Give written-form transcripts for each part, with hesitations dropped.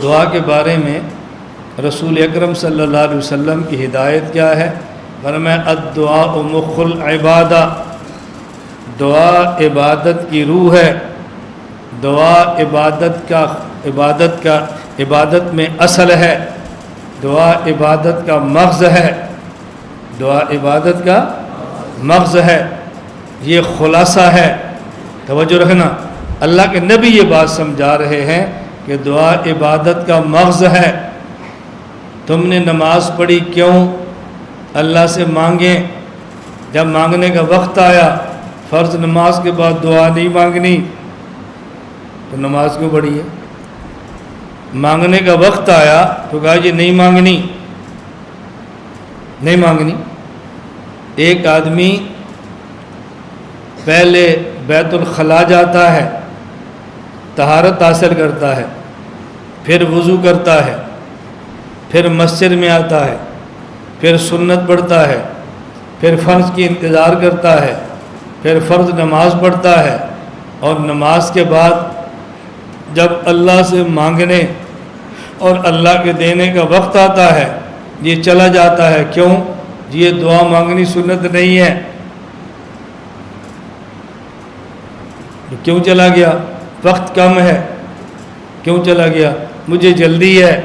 دعا کے بارے میں رسول اکرم صلی اللہ علیہ وسلم کی ہدایت کیا ہے؟ فرمایا الدعاء مخ العبادہ، دعا عبادت کی روح ہے، دعا عبادت میں اصل ہے، دعا عبادت کا مغز ہے، دعا عبادت کا مغز ہے، یہ خلاصہ ہے۔ توجہ رکھنا، اللہ کے نبی یہ بات سمجھا رہے ہیں کہ دعا عبادت کا مغز ہے۔ تم نے نماز پڑھی کیوں؟ اللہ سے مانگیں، جب مانگنے کا وقت آیا فرض نماز کے بعد دعا نہیں مانگنی تو نماز کیوں پڑھی ہے؟ مانگنے کا وقت آیا تو کہا یہ نہیں مانگنی۔ ایک آدمی پہلے بیت الخلاء جاتا ہے، طہارت حاصل کرتا ہے، پھر وضو کرتا ہے، پھر مسجد میں آتا ہے، پھر سنت پڑھتا ہے، پھر فرض کی انتظار کرتا ہے، پھر فرض نماز پڑھتا ہے، اور نماز کے بعد جب اللہ سے مانگنے اور اللہ کے دینے کا وقت آتا ہے یہ چلا جاتا ہے۔ کیوں؟ یہ دعا مانگنی سنت نہیں ہے۔ کیوں چلا گیا؟ وقت کم ہے، کیوں چلا گیا؟ مجھے جلدی ہے۔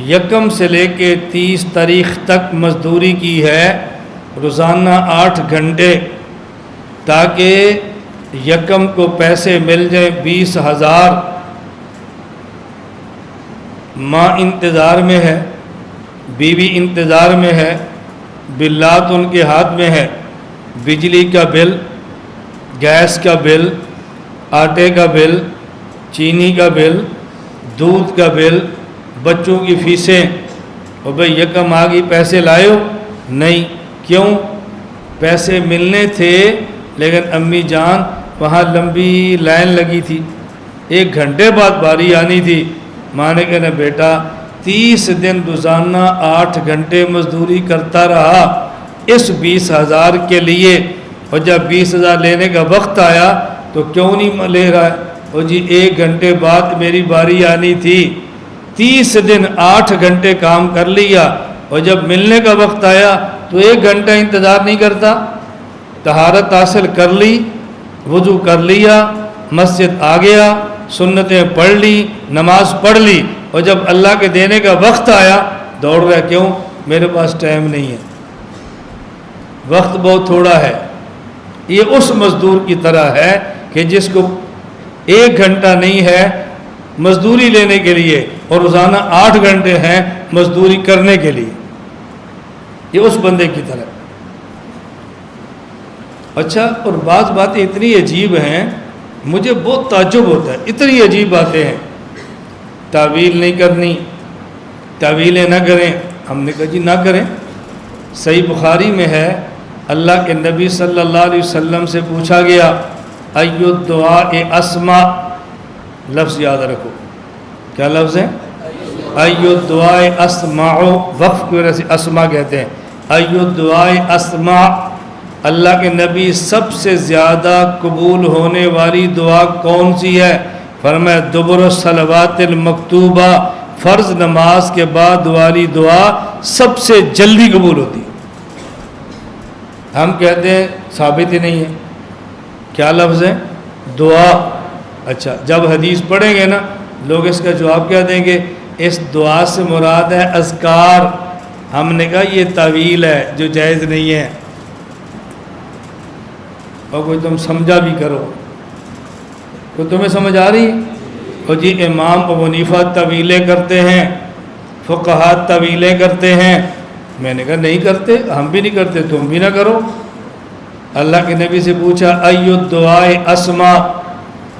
1 سے لے کے 30 تاریخ تک مزدوری کی ہے، روزانہ 8 گھنٹے، تاکہ 1 کو پیسے مل جائیں 20,000۔ ماں انتظار میں ہے، بیوی انتظار میں ہے، بلات ان کے ہاتھ میں ہے، بجلی کا بل، گیس کا بل، آٹے کا بل، چینی کا بل، دودھ کا بل، بچوں کی فیسیں۔ اور بھئی 1 آ گئی، پیسے لائے ہو؟ نہیں۔ کیوں؟ پیسے ملنے تھے لیکن امی جان وہاں لمبی لائن لگی تھی، 1 گھنٹے بعد باری آنی تھی۔ ماں نے کہا بیٹا 30 دن روزانہ 8 گھنٹے مزدوری کرتا رہا اس 20,000 کے لیے، اور جب 20,000 لینے کا وقت آیا تو کیوں نہیں لے رہا ہے؟ اور جی 1 گھنٹے بعد میری باری آنی تھی، 30 دن 8 گھنٹے کام کر لیا، اور جب ملنے کا وقت آیا تو 1 گھنٹہ انتظار نہیں کرتا۔ طہارت حاصل کر لی، وضو کر لیا، مسجد آ گیا، سنتیں پڑھ لی، نماز پڑھ لی، اور جب اللہ کے دینے کا وقت آیا دوڑ رہا۔ کیوں؟ میرے پاس ٹائم نہیں ہے، وقت بہت تھوڑا ہے۔ یہ اس مزدور کی طرح ہے کہ جس کو 1 گھنٹہ نہیں ہے مزدوری لینے کے لیے اور روزانہ 8 گھنٹے ہیں مزدوری کرنے کے لیے، یہ اس بندے کی طرح۔ اچھا، اور بعض باتیں اتنی عجیب ہیں مجھے بہت تعجب ہوتا ہے، اتنی عجیب باتیں ہیں۔ تعویل نہیں کرنی، تعویلیں نہ کریں۔ ہم نے کہا جی نہ کریں۔ صحیح بخاری میں ہے، اللہ کے نبی صلی اللہ علیہ وسلم سے پوچھا گیا ای الدعاء اسمع، لفظ یاد رکھو، کیا لفظ ہے؟ ای الدعاء اسمع، وقف کی وجہ سے اسمع کہتے ہیں۔ ای الدعاء اسمع، اللہ کے نبی سب سے زیادہ قبول ہونے والی دعا کون سی ہے؟ فرمایا دبر الصلوات المکتوبہ، فرض نماز کے بعد والی دعا سب سے جلدی قبول ہوتی ہے۔ ہم کہتے ہیں ثابت ہی نہیں ہے، کیا لفظ ہے؟ دعا۔ اچھا، جب حدیث پڑھیں گے نا لوگ اس کا جواب کیا دیں گے؟ اس دعا سے مراد ہے اذکار۔ ہم نے کہا یہ تعویل ہے جو جائز نہیں ہے، اور کوئی تم سمجھا بھی کرو، تو تمہیں سمجھ آ رہی؟ اور جی امام ابو حنیفہ طویلیں کرتے ہیں، فقہاء طویلیں کرتے ہیں۔ میں نے کہا نہیں کرتے، ہم بھی نہیں کرتے، تم بھی نہ کرو۔ اللہ کے نبی سے پوچھا ای الدعاء اسمع،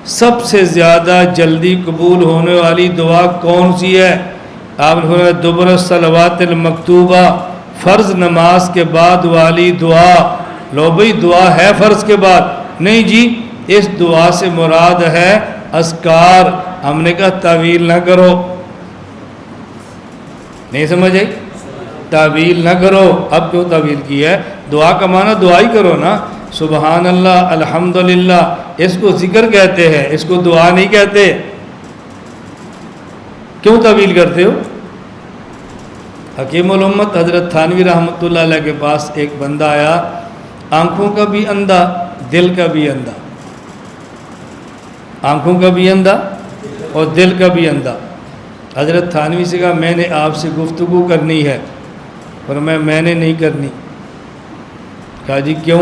سب سے زیادہ جلدی قبول ہونے والی دعا کون سی ہے؟ آپ نے فرمایا دبر الصلوات المکتوبہ، فرض نماز کے بعد والی دعا۔ لو بھئی دعا ہے فرض کے بعد؟ نہیں جی، اس دعا سے مراد ہے اذکار۔ ہم نے کہا تعویل نہ کرو، نہیں سمجھ آئی؟ تعویل نہ کرو۔ اب کیوں تعویل کی ہے؟ دعا کا معنی دعا ہی کرو نا، سبحان اللہ، الحمدللہ، اس کو ذکر کہتے ہیں، اس کو دعا نہیں کہتے۔ کیوں تعویل کرتے ہو؟ حکیم الامت حضرت تھانوی رحمۃ اللہ علیہ کے پاس ایک بندہ آیا، آنکھوں کا بھی اندھا، دل کا بھی اندھا، آنکھوں کا بھی اندھا اور دل کا بھی اندھا۔ حضرت تھانوی سے کہا میں نے آپ سے گفتگو کرنی ہے، فرمایا میں نے نہیں کرنی۔ کہا جی کیوں؟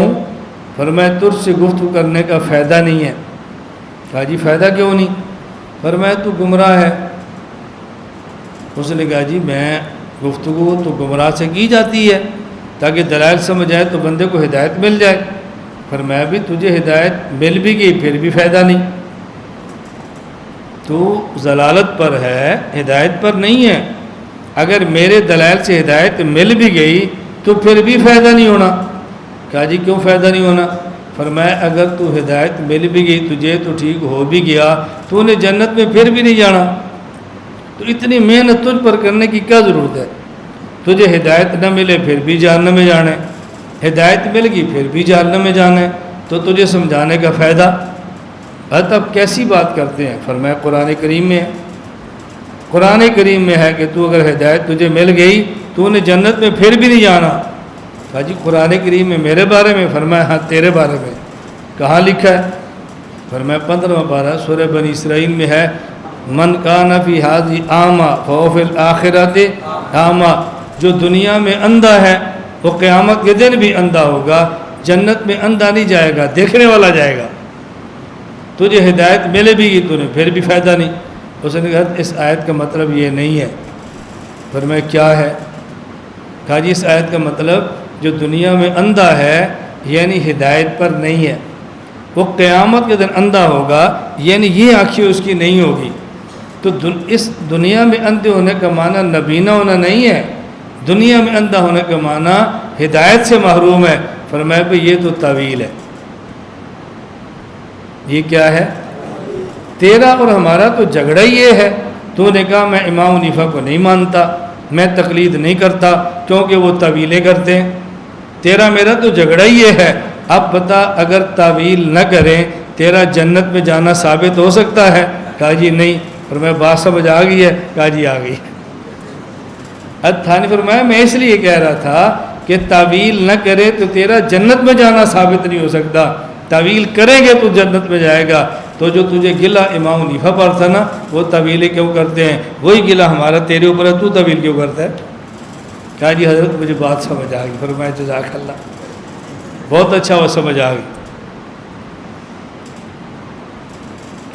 فرمایا تجھ سے گفتگو کرنے کا فائدہ نہیں ہے۔ کہا جی فائدہ کیوں نہیں؟ فرمایا تو گمراہ ہے۔ اس نے کہا جی میں گفتگو تو گمراہ سے کی جاتی ہے تاکہ دلائل سمجھ آئے تو بندے کو ہدایت مل جائے۔ فرمایا بھی تجھے ہدایت مل بھی گئی پھر بھی فائدہ نہیں، تو ضلالت پر ہے، ہدایت پر نہیں ہے۔ اگر میرے دلائل سے ہدایت مل بھی گئی تو پھر بھی فائدہ نہیں ہونا۔ کہا جی کیوں فائدہ نہیں ہونا؟ فرمایا اگر تو ہدایت مل بھی گئی تجھے تو ٹھیک ہو بھی گیا، تو انہیں جنت میں پھر بھی نہیں جانا، تو اتنی محنت تجھ پر کرنے کی کیا ضرورت ہے؟ تجھے ہدایت نہ ملے پھر بھی جہنم میں جانا ہے، ہدایت مل گئی پھر بھی جہنم میں جانا ہے، تو تجھے سمجھانے کا فائدہ؟ اب کیسی بات کرتے ہیں؟ فرمایا قرآن کریم میں ہے، قرآن کریم میں ہے کہ تو اگر ہدایت تجھے مل گئی تو انہیں جنت میں پھر بھی نہیں جانا۔ کہا جی قرآن کریم میں میرے بارے میں؟ فرمایا ہاں تیرے بارے میں۔ کہاں لکھا ہے؟ فرمایا 15واں پارہ سورہ بنی اسرائیل میں ہے، من کان فی ھذہ اعمیٰ فہو فی الآخرۃ اعمیٰ، جو دنیا میں اندھا ہے وہ قیامت کے دن بھی اندھا ہوگا، جنت میں اندھا نہیں جائے گا، دیکھنے والا جائے گا۔ تجھے ہدایت ملے بھی گی تو نے پھر بھی فائدہ نہیں۔ اس نے کہا اس آیت کا مطلب یہ نہیں ہے۔ فرمایا کیا ہے؟ کہا جی اس آیت کا مطلب جو دنیا میں اندھا ہے یعنی ہدایت پر نہیں ہے، وہ قیامت کے دن اندھا ہوگا، یعنی یہ آنکھیں اس کی نہیں ہوگی۔ تو اس دنیا میں اندھے ہونے کا معنی نبینا ہونا نہیں ہے، دنیا میں اندھا ہونے کا معنی ہدایت سے محروم ہے۔ فرمایا بھئی یہ تو تعویل ہے۔ یہ کیا ہے؟ تیرا اور ہمارا تو جھگڑا ہی یہ ہے، تو نے کہا میں امام حنیفہ کو نہیں مانتا، میں تقلید نہیں کرتا کیونکہ وہ تعویلیں کرتے ہیں۔ تیرا میرا تو جھگڑا ہی یہ ہے۔ اب بتا اگر تعویل نہ کریں تیرا جنت میں جانا ثابت ہو سکتا ہے؟ کہا جی نہیں۔ فرمایا بات سمجھ آ گئی ہے؟ کہا جی آ گئی۔ تھانی فرمایا میں اس لیے کہہ رہا تھا کہ تعویل نہ کرے تو تیرا جنت میں جانا ثابت نہیں ہو سکتا، تعویل کریں گے تو جنت میں جائے گا۔ تو جو تجھے گلہ امام حنیفہ پر تھا نا، وہ تعویلیں کیوں کرتے ہیں، وہی گلہ ہمارا تیرے اوپر ہے، تو تعویل کیوں کرتا ہے؟ کہا جی حضرت مجھے بات سمجھ آ گئی۔ فرمایا جزاک اللہ، بہت اچھا وہ سمجھ آ گئی۔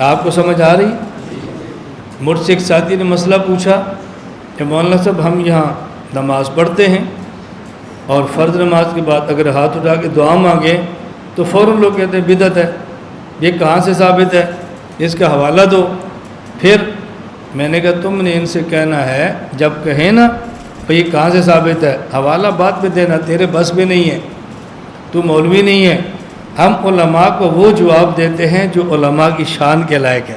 آپ کو سمجھ آ رہی؟ مجھ سے ایک ساتھی نے مسئلہ پوچھا کہ مولانا صاحب ہم یہاں نماز پڑھتے ہیں اور فرض نماز کے بعد اگر ہاتھ اٹھا کے دعا مانگے تو فوراً لوگ کہتے ہیں بدعت ہے، یہ کہاں سے ثابت ہے، اس کا حوالہ دو۔ پھر میں نے کہا تم نے ان سے کہنا ہے جب کہیں نا بھئی یہ کہاں سے ثابت ہے، حوالہ بعد میں دینا تیرے بس میں نہیں ہے، تو مولوی نہیں ہے۔ ہم علماء کو وہ جواب دیتے ہیں جو علماء کی شان کے لائق ہے،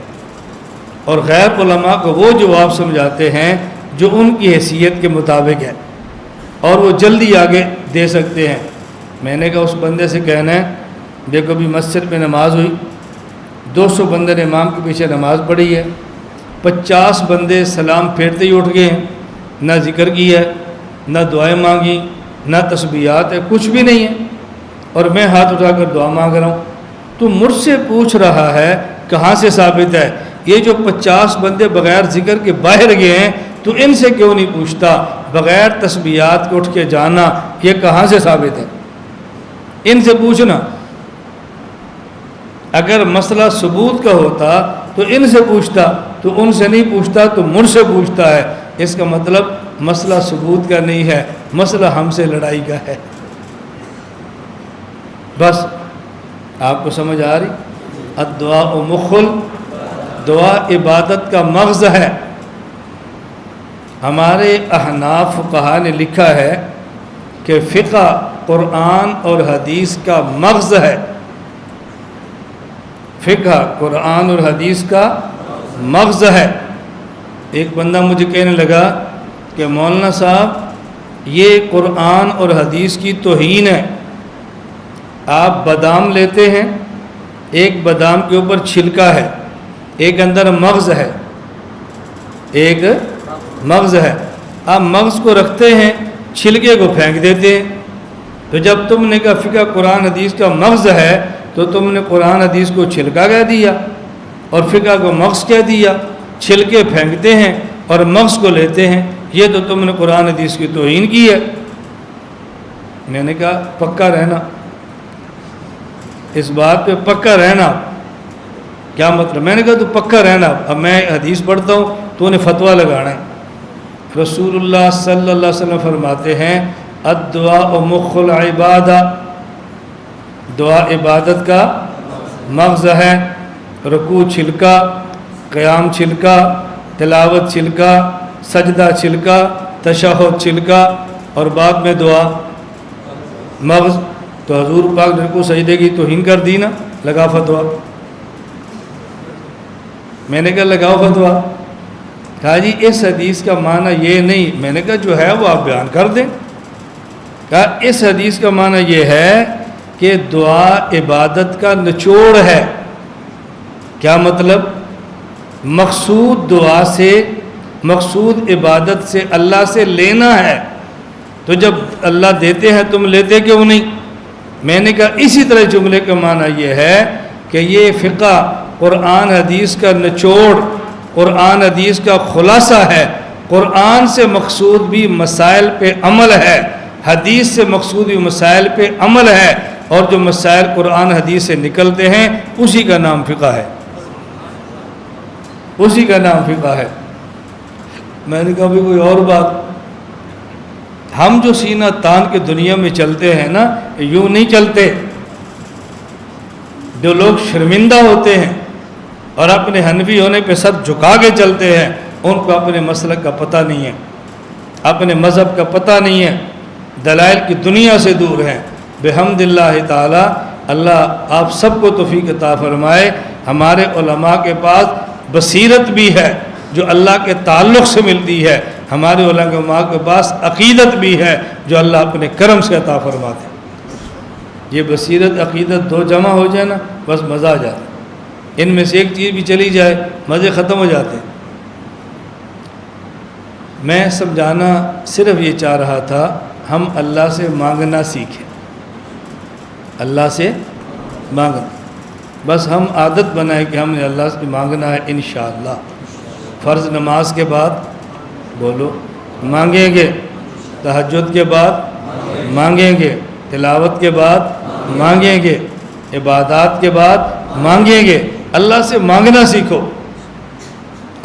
اور غیر علماء کو وہ جواب سمجھاتے ہیں جو ان کی حیثیت کے مطابق ہے اور وہ جلدی آگے دے سکتے ہیں۔ میں نے کہا اس بندے سے کہنا ہے دیکھو بھی مسجد میں نماز ہوئی، 200 بندے نے امام کے پیچھے نماز پڑھی ہے، 50 بندے سلام پھیرتے ہی اٹھ گئے ہیں، نہ ذکر کی ہے، نہ دعائیں مانگی، نہ تسبیحات ہے، کچھ بھی نہیں ہے، اور میں ہاتھ اٹھا کر دعا مانگ رہا ہوں۔ تو مجھ سے پوچھ رہا ہے کہاں سے ثابت ہے؟ یہ جو 50 بندے بغیر ذکر کے باہر گئے ہیں تو ان سے کیوں نہیں پوچھتا؟ بغیر تسبیحات کے اٹھ کے جانا یہ کہاں سے ثابت ہے؟ ان سے پوچھنا۔ اگر مسئلہ ثبوت کا ہوتا تو ان سے پوچھتا، تو ان سے نہیں پوچھتا تو مجھ سے پوچھتا ہے۔ اس کا مطلب مسئلہ ثبوت کا نہیں ہے، مسئلہ ہم سے لڑائی کا ہے۔ بس آپ کو سمجھ آ رہی؟ الدعاء مخل، دعا عبادت کا مغز ہے۔ ہمارے احناف فقہا نے لکھا ہے کہ فقہ قرآن اور حدیث کا مغز ہے، فقہ قرآن اور حدیث کا مغز ہے۔ ایک بندہ مجھے کہنے لگا کہ مولانا صاحب یہ قرآن اور حدیث کی توہین ہے، آپ بادام لیتے ہیں، ایک بادام کے اوپر چھلکا ہے، ایک اندر مغز ہے، ایک مغز ہے۔ آپ مغز کو رکھتے ہیں، چھلکے کو پھینک دیتے ہیں۔ تو جب تم نے کہا فقہ قرآن حدیث کا مغز ہے تو تم نے قرآن حدیث کو چھلکا کہہ دیا اور فقہ کو مغز کہہ دیا۔ چھلکے پھینکتے ہیں اور مغز کو لیتے ہیں، یہ تو تم نے قرآن حدیث کی توہین کی ہے۔ میں نے کہا پکا رہنا، اس بات پہ پکا رہنا۔ کیا مطلب؟ میں نے کہا تو پکا رہنا، اب میں حدیث پڑھتا ہوں تو نے فتویٰ لگانا ہے۔ رسول اللہ صلی اللہ علیہ وسلم فرماتے ہیں الدعاء مخ العبادہ، دعا عبادت کا مغز ہے۔ رکوع چھلکا، قیام چھلکا، تلاوت چھلکا، سجدہ چھلکا، تشہد چھلکا اور بعد میں دعا مغز۔ تو حضور پاک نے رکوع سجدے کی توہین کر دی نا، لگا فتویٰ۔ میں نے کہا لگاؤ فتویٰ۔ کہا جی اس حدیث کا معنی یہ نہیں۔ میں نے کہا جو ہے وہ آپ بیان کر دیں۔ کہا اس حدیث کا معنی یہ ہے کہ دعا عبادت کا نچوڑ ہے۔ کیا مطلب؟ مقصود دعا سے، مقصود عبادت سے اللہ سے لینا ہے، تو جب اللہ دیتے ہیں تم لیتے کیوں نہیں؟ میں نے کہا اسی طرح جملے کا معنی یہ ہے کہ یہ فقہ قرآن حدیث کا نچوڑ، قرآن حدیث کا خلاصہ ہے۔ قرآن سے مقصود بھی مسائل پہ عمل ہے، حدیث سے مقصود بھی مسائل پہ عمل ہے، اور جو مسائل قرآن حدیث سے نکلتے ہیں اسی کا نام فقہ ہے، اسی کا نام فقہ ہے۔ میں نے کہا بھی کوئی اور بات؟ ہم جو سینہ تان کے دنیا میں چلتے ہیں نا، یوں نہیں چلتے۔ جو لوگ شرمندہ ہوتے ہیں اور اپنے حنفی ہونے پہ سر جھکا کے چلتے ہیں، ان کو اپنے مسلک کا پتہ نہیں ہے، اپنے مذہب کا پتہ نہیں ہے، دلائل کی دنیا سے دور ہیں۔ بحمد اللہ تعالی، اللہ آپ سب کو توفیق عطا فرمائے۔ ہمارے علماء کے پاس بصیرت بھی ہے جو اللہ کے تعلق سے ملتی ہے، ہمارے علماء کے پاس عقیدت بھی ہے جو اللہ اپنے کرم سے عطا فرماتے ہیں۔ یہ بصیرت عقیدت دو جمع ہو جائے نا، بس مزہ آ جاتا ہے۔ ان میں سے ایک چیز بھی چلی جائے مزے ختم ہو جاتے ہیں۔ میں سمجھانا صرف یہ چاہ رہا تھا ہم اللہ سے مانگنا سیکھیں، اللہ سے مانگنا، بس ہم عادت بنائیں کہ ہم نے اللہ سے مانگنا ہے انشاءاللہ۔ فرض نماز کے بعد بولو مانگیں گے، تہجد کے بعد مانگیں گے، تلاوت کے بعد مانگیں گے، عبادات کے بعد مانگیں گے۔ اللہ سے مانگنا سیکھو،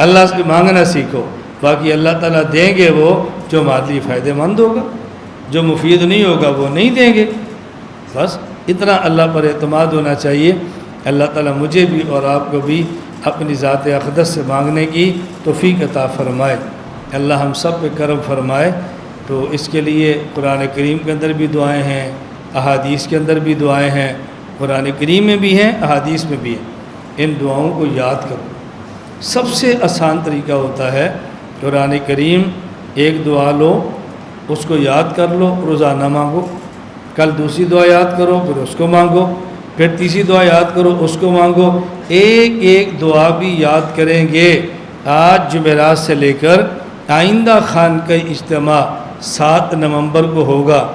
اللہ سے مانگنا سیکھو، باقی اللہ تعالیٰ دیں گے وہ جو مادی فائدہ مند ہوگا، جو مفید نہیں ہوگا وہ نہیں دیں گے۔ بس اتنا اللہ پر اعتماد ہونا چاہیے۔ اللہ تعالیٰ مجھے بھی اور آپ کو بھی اپنی ذات اقدس سے مانگنے کی توفیق عطا فرمائے۔ اللہ ہم سب پہ کرم فرمائے۔ تو اس کے لیے قرآن کریم کے اندر بھی دعائیں ہیں، احادیث کے اندر بھی دعائیں ہیں، قرآن کریم میں بھی ہیں، احادیث میں بھی ہیں۔ ان دعاؤں کو یاد کرو۔ سب سے آسان طریقہ ہوتا ہے قرآن کریم، ایک دعا لو، اس کو یاد کر لو، روزانہ مانگو، کل دوسری دعا یاد کرو، پھر اس کو مانگو، پھر تیسری دعا یاد کرو، اس کو مانگو۔ ایک ایک دعا بھی یاد کریں گے۔ آج جمعرات سے لے کر آئندہ خان کا اجتماع 7 نومبر کو ہوگا،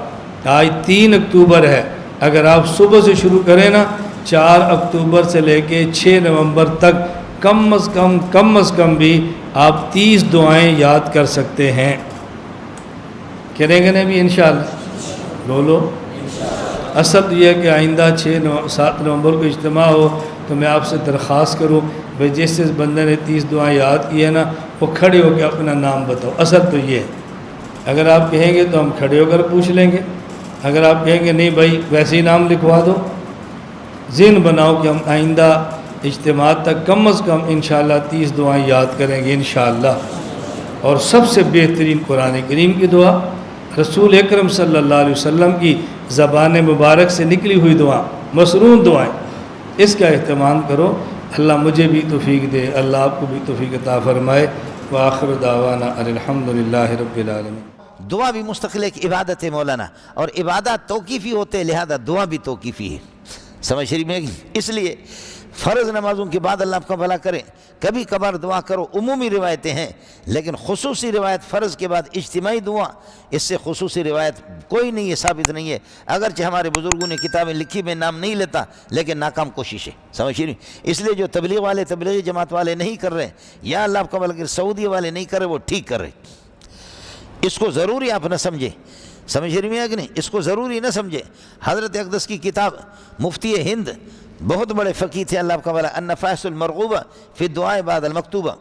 آج 3 اکتوبر ہے۔ اگر آپ صبح سے شروع کریں نا، 4 اکتوبر سے لے کے 6 نومبر تک کم از کم بھی آپ 30 دعائیں یاد کر سکتے ہیں۔ کریں گے نا بھی انشاءاللہ؟ بولو۔ اصل یہ ہے کہ آئندہ 7 نومبر کو اجتماع ہو تو میں آپ سے درخواست کروں بھائی جس جس بندے نے 30 دعائیں یاد کی ہے نا، وہ کھڑے ہو کے اپنا نام بتاؤ۔ اصل تو یہ ہے، اگر آپ کہیں گے تو ہم کھڑے ہو کر پوچھ لیں گے، اگر آپ کہیں گے نہیں بھائی ویسے ہی نام لکھوا دو۔ ذہن بناؤ کہ ہم آئندہ اجتماع تک کم از کم انشاءاللہ 30 دعائیں یاد کریں گے انشاءاللہ۔ اور سب سے بہترین قرآن کریم کی دعا، رسول اکرم صلی اللہ علیہ وسلم کی زبان مبارک سے نکلی ہوئی دعا، مسنون دعائیں، اس کا اہتمام کرو۔ اللہ مجھے بھی توفیق دے، اللہ آپ کو بھی توفیق عطا فرمائے۔ وآخر دعوانا الحمدللہ رب العالمین۔ دعا بھی مستقل ایک عبادت ہے مولانا، اور عبادت توقیفی ہوتے، لہذا دعا بھی توقیفی ہے۔ سمجھ رہی میں؟ اس لیے فرض نمازوں کے بعد اللہ آپ کا بھلا کرے، کبھی کبھار دعا کرو، عمومی روایتیں ہیں، لیکن خصوصی روایت فرض کے بعد اجتماعی دعا، اس سے خصوصی روایت کوئی نہیں ہے، ثابت نہیں ہے، اگرچہ ہمارے بزرگوں نے کتابیں لکھی، میں نام نہیں لیتا، لیکن ناکام کوشش ہے، سمجھ رہی؟ اس لیے جو تبلیغ والے، تبلیغی جماعت والے نہیں کر رہے، یا اللہ آپ کا بھلا کرے سعودی والے نہیں کر رہے، وہ ٹھیک کر رہے، اس کو ضروری آپ نہ سمجھے، سمجھ رہی ہیں کہ نہیں؟ اس کو ضروری نہ سمجھے۔ حضرت اقدس کی کتاب مفتی ہند بہت بڑے فقیہ تھے، اللہ آپ کا بھلا، النفائس المرغوبہ فی الدعاء بعد المکتوبہ،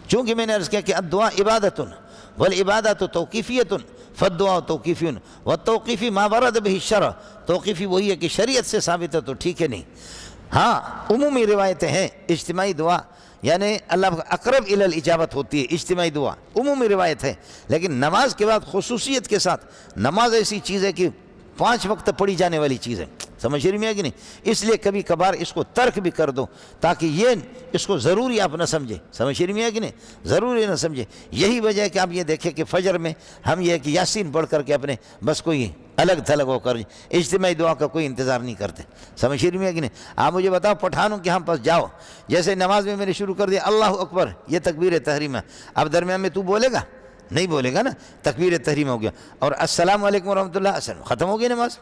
چونکہ میں نے عرض کیا کہ الدعاء عبادت والعبادت توقیفیت فالدعاء توقیفی والتوقیفی ما ورد به الشرع، توقیفی وہی ہے کہ شریعت سے ثابت ہے تو ٹھیک ہے، نہیں، ہاں عمومی روایتیں ہیں، اجتماعی دعا یعنی اللہ اقرب الی الاجابت ہوتی ہے، اجتماعی دعا عمومی روایت ہے، لیکن نماز کے بعد خصوصیت کے ساتھ، نماز ایسی چیز ہے کہ 5 وقت پڑھی جانے والی چیز ہے، سمجھ رہی ہے کہ نہیں؟ اس لیے کبھی کبھار اس کو ترک بھی کر دو، تاکہ یہ اس کو ضروری آپ نہ سمجھے، سمجھ رہی ہے کہ نہیں؟ ضروری نہ سمجھے۔ یہی وجہ ہے کہ آپ یہ دیکھیں کہ فجر میں ہم یہ کہ یاسین پڑھ کر کے اپنے بس کوئی الگ تھلگ ہو کر اجتماعی دعا کا کوئی انتظار نہیں کرتے، سمجھ رہی ہے کہ نہیں؟ آپ مجھے بتاؤ پٹھانوں کے ہم پاس جاؤ، جیسے نماز میں نے شروع کر دیا اللہ اکبر، یہ تکبیر تحریم ہے، اب درمیان میں تو بولے گا نہیں، بولے گا نا، تکبیر تحریم ہو گیا، اور السلام علیکم ورحمۃ اللہ، السلام، ختم ہو گئی نماز۔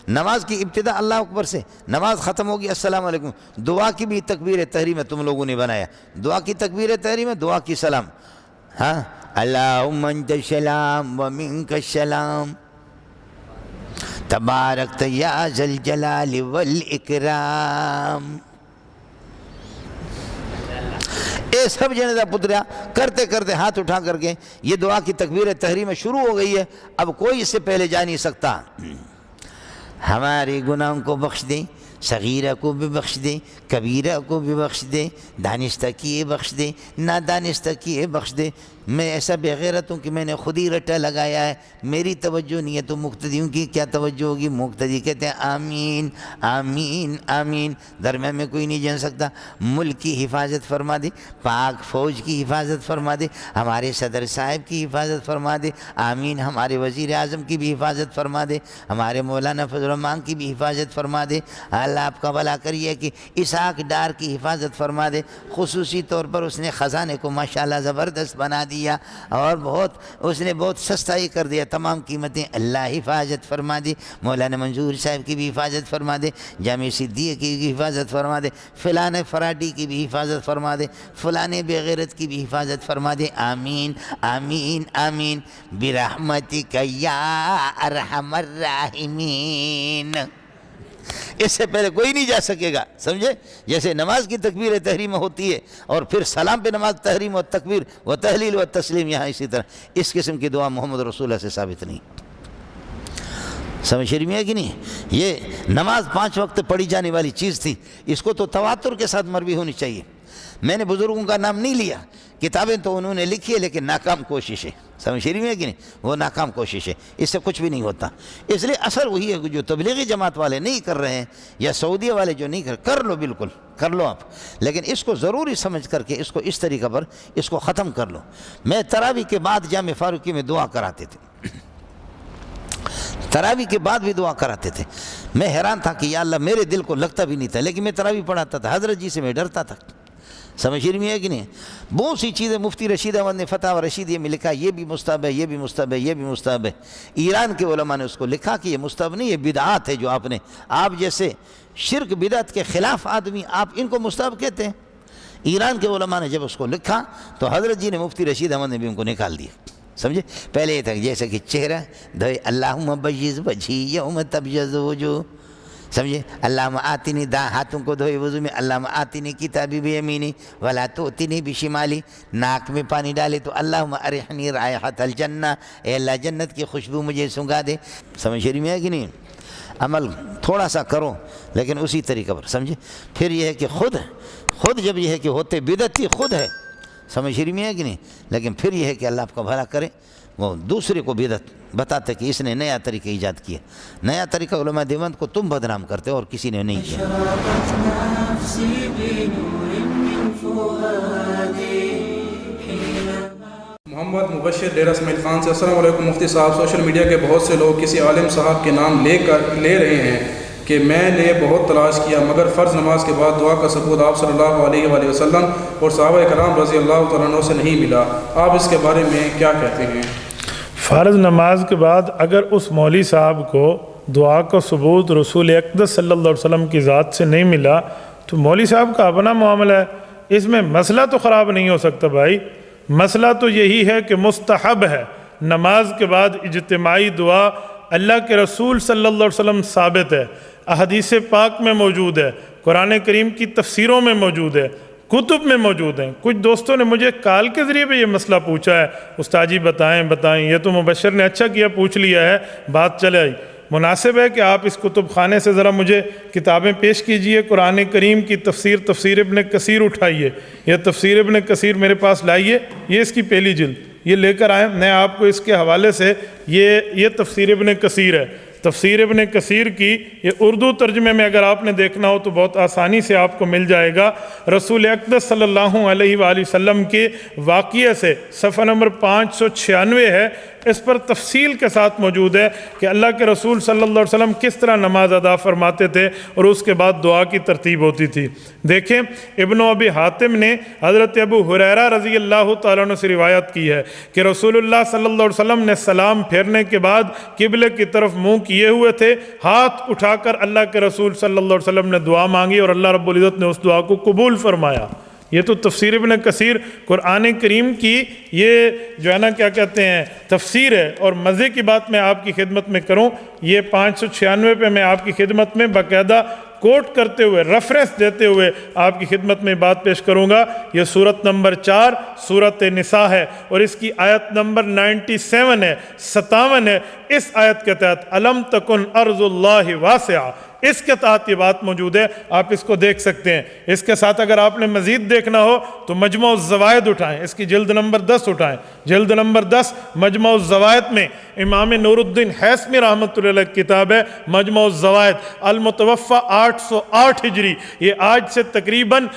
نماز کی ابتدا اللہ اکبر سے، نماز ختم ہوگی السلام علیکم۔ دعا کی بھی تکبیر تحریم ہے، تم لوگوں نے بنایا، دعا کی تکبیر تحریم ہے، دعا کی سلام، ہاں، اللہم انت السلام ومنک السلام تبارکت یا ذی الجلال والاکرام۔ اے سب جنازہ پتریا کرتے کرتے ہاتھ اٹھا کر کے یہ دعا کی تکبیر تحریم شروع ہو گئی ہے، اب کوئی اس سے پہلے جا نہیں سکتا۔ ہمارے گناہوں کو بخش دیں، صغیرہ کو بھی بخش دیں، کبیرہ کو بھی بخش دیں، دانستہ کیے بخش دیں، نادانستہ کیے بخش دیں۔ میں ایسا بے غیرت ہوں کہ میں نے خود ہی رٹا لگایا ہے، میری توجہ نہیں ہے تو مقتدیوں کی کیا توجہ ہوگی؟ مقتدی کہتے ہیں آمین آمین آمین، درمیان میں کوئی نہیں جان سکتا۔ ملک کی حفاظت فرما دے، پاک فوج کی حفاظت فرما دے، ہمارے صدر صاحب کی حفاظت فرما دے، آمین، ہمارے وزیر اعظم کی بھی حفاظت فرما دے، ہمارے مولانا فضل الرحمان کی بھی حفاظت فرما دے، اللہ آپ کا بھلا کریے کہ اسحاق ڈار کی حفاظت فرما دے، خصوصی طور پر اس نے خزانے کو ماشاءاللہ زبردست بنا دیا اور اس نے بہت سستا ہی کر دیا، تمام قیمتیں، اللہ حفاظت فرما دے، مولانا منظور صاحب کی بھی حفاظت فرما دے، جامع صدیق کی بھی حفاظت فرما دے، فلانے فراڈی کی بھی حفاظت فرما دے، فلانے بغیرت کی بھی حفاظت فرما دے، آمین آمین آمین برحمتک یا ارحم الراحمین۔ اس سے پہلے کوئی نہیں جا سکے گا، سمجھے؟ جیسے نماز کی تکبیر تحریم ہوتی ہے اور پھر سلام پہ نماز تحریم و تکبیر و تحلیل و تسلیم، یہاں اسی طرح اس قسم کی دعا محمد رسول اللہ سے ثابت نہیں، سمجھ رہی ہے کہ نہیں؟ یہ نماز 5 وقت پڑھی جانے والی چیز تھی، اس کو تو تواتر کے ساتھ مروی ہونی چاہیے۔ میں نے بزرگوں کا نام نہیں لیا، کتابیں تو انہوں نے لکھی ہے لیکن ناکام کوشش ہے، سمجھ رہی ہے کہ نہیں؟ وہ ناکام کوشش ہے، اس سے کچھ بھی نہیں ہوتا۔ اس لیے اثر وہی ہے کہ جو تبلیغی جماعت والے نہیں کر رہے ہیں یا سعودیہ والے جو نہیں کر لو، بالکل کر لو آپ، لیکن اس کو ضروری سمجھ کر کے اس کو اس طریقہ پر اس کو ختم کر لو۔ میں تراویح کے بعد جامع فاروقی میں دعا کراتے تھے، تراویح کے بعد بھی دعا کراتے تھے۔ میں حیران تھا کہ یا اللہ، میرے دل کو لگتا بھی نہیں تھا، لیکن میں تراویح پڑھاتا تھا، حضرت جی سے میں ڈرتا تھا، سمجھ رہی ہے کہ نہیں؟ بہت سی چیزیں مفتی رشید احمد نے فتح و رشیدیہ میں لکھا، یہ بھی مستحب ہے، یہ بھی مستحب ہے، یہ بھی مستحب ہے۔ ایران کے علماء نے اس کو لکھا کہ یہ مستحب نہیں، یہ بدعات ہے، جو آپ جیسے شرک بدعت کے خلاف آدمی، آپ ان کو مستحب کہتے ہیں۔ ایران کے علماء نے جب اس کو لکھا تو حضرت جی نے مفتی رشید احمد نے بھی ان کو نکال دیا، سمجھے؟ پہلے یہ تھا جیسے کہ چہرہ دھوئے، اللہم بیض وجہی یوم تبیض وجوہ، سمجھے؟ اللہم آتنی، ہاتھوں کو دھوئے وضو میں، اللہم آتنی کتابی بیمینی ولا توتنی بشمالی، ناک میں پانی ڈالے تو اللہم ارحنی رائحۃ الجنہ، اے اللہ جنت کی خوشبو مجھے سنگا دے، سمجھ رہی ہے کہ نہیں؟ عمل تھوڑا سا کرو لیکن اسی طریقہ پر، سمجھے؟ پھر یہ ہے کہ خود جب یہ ہے کہ ہوتے بدعتی خود ہے، سمجھ رہی ہے کہ نہیں؟ لیکن پھر یہ ہے کہ اللہ آپ کا بھلا کرے، وہ دوسرے کو بدعت بتاتے کہ اس نے نیا طریقہ ایجاد کیا، نیا طریقہ علماء دیوبند کو تم بدنام کرتے ہو اور کسی نے نہیں کیا۔ محمد مبشر ڈیرہ اسماعیل خان سے، السلام علیکم مفتی صاحب، سوشل میڈیا کے بہت سے لوگ کسی عالم صاحب کے نام لے رہے ہیں کہ میں نے بہت تلاش کیا مگر فرض نماز کے بعد دعا کا ثبوت آپ صلی اللہ علیہ وآلہ وسلم اور صحابہ کرام رضی اللہ تعالیٰ عنہ سے نہیں ملا، آپ اس کے بارے میں کیا کہتے ہیں؟ فرض نماز کے بعد اگر اس مولوی صاحب کو دعا کا ثبوت رسول اقدس صلی اللہ علیہ وسلم کی ذات سے نہیں ملا تو مولوی صاحب کا اپنا معاملہ ہے، اس میں مسئلہ تو خراب نہیں ہو سکتا بھائی۔ مسئلہ تو یہی ہے کہ مستحب ہے نماز کے بعد اجتماعی دعا، اللہ کے رسول صلی اللہ علیہ وسلم ثابت ہے، احادیث پاک میں موجود ہے، قرآن کریم کی تفسیروں میں موجود ہے، کتب میں موجود ہیں۔ کچھ دوستوں نے مجھے کال کے ذریعے بھی یہ مسئلہ پوچھا ہے، استاد جی بتائیں، یہ تو مبشر نے اچھا کیا پوچھ لیا ہے، بات چلے آئی۔ مناسب ہے کہ آپ اس کتب خانے سے ذرا مجھے کتابیں پیش کیجئے، قرآن کریم کی تفسیر ابن کثیر اٹھائیے، یہ تفسیر ابن کثیر میرے پاس لائیے، یہ اس کی پہلی جلد یہ لے کر آئیں، میں آپ کو اس کے حوالے سے یہ تفسیر ابن کثیر ہے، تفسیر ابن کثیر کی یہ اردو ترجمے میں اگر آپ نے دیکھنا ہو تو بہت آسانی سے آپ کو مل جائے گا۔ رسول اقدس صلی اللہ علیہ وآلہ وسلم کے واقعے سے صفحہ نمبر 596 ہے، اس پر تفصیل کے ساتھ موجود ہے کہ اللہ کے رسول صلی اللہ علیہ وسلم کس طرح نماز ادا فرماتے تھے اور اس کے بعد دعا کی ترتیب ہوتی تھی۔ دیکھیں ابن ابی حاتم نے حضرت ابو ہریرہ رضی اللہ تعالیٰ عنہ سے روایت کی ہے کہ رسول اللہ صلی اللہ علیہ وسلم نے سلام پھیرنے کے بعد قبلے کی طرف منہ کیے ہوئے تھے، ہاتھ اٹھا کر اللہ کے رسول صلی اللہ علیہ وسلم نے دعا مانگی اور اللہ رب العزت نے اس دعا کو قبول فرمایا۔ یہ تو تفسیر ابن کثیر قرآن کریم کی یہ جو ہے نا کیا کہتے ہیں تفسیر ہے، اور مزے کی بات میں آپ کی خدمت میں کروں، یہ 596 پہ میں آپ کی خدمت میں باقاعدہ کوٹ کرتے ہوئے ریفرنس دیتے ہوئے آپ کی خدمت میں بات پیش کروں گا۔ یہ سورت نمبر 4 سورت نساء ہے اور اس کی آیت نمبر 97 ہے، 57 ہے۔ اس آیت کے تحت الم تکن ارض اللہ واسعہ، اس کے تحت یہ بات موجود ہے، آپ اس کو دیکھ سکتے ہیں۔ اس کے ساتھ اگر آپ نے مزید دیکھنا ہو تو مجموع الزوائد اٹھائیں، اس کی جلد نمبر 10 اٹھائیں، جلد نمبر 10 مجموع الزوائد میں امام نور الدین حیثمی رحمۃ اللہ علیہ کتاب ہے مجموع الزوائد، المتوفہ 808 ہجری، یہ آج سے تقریباً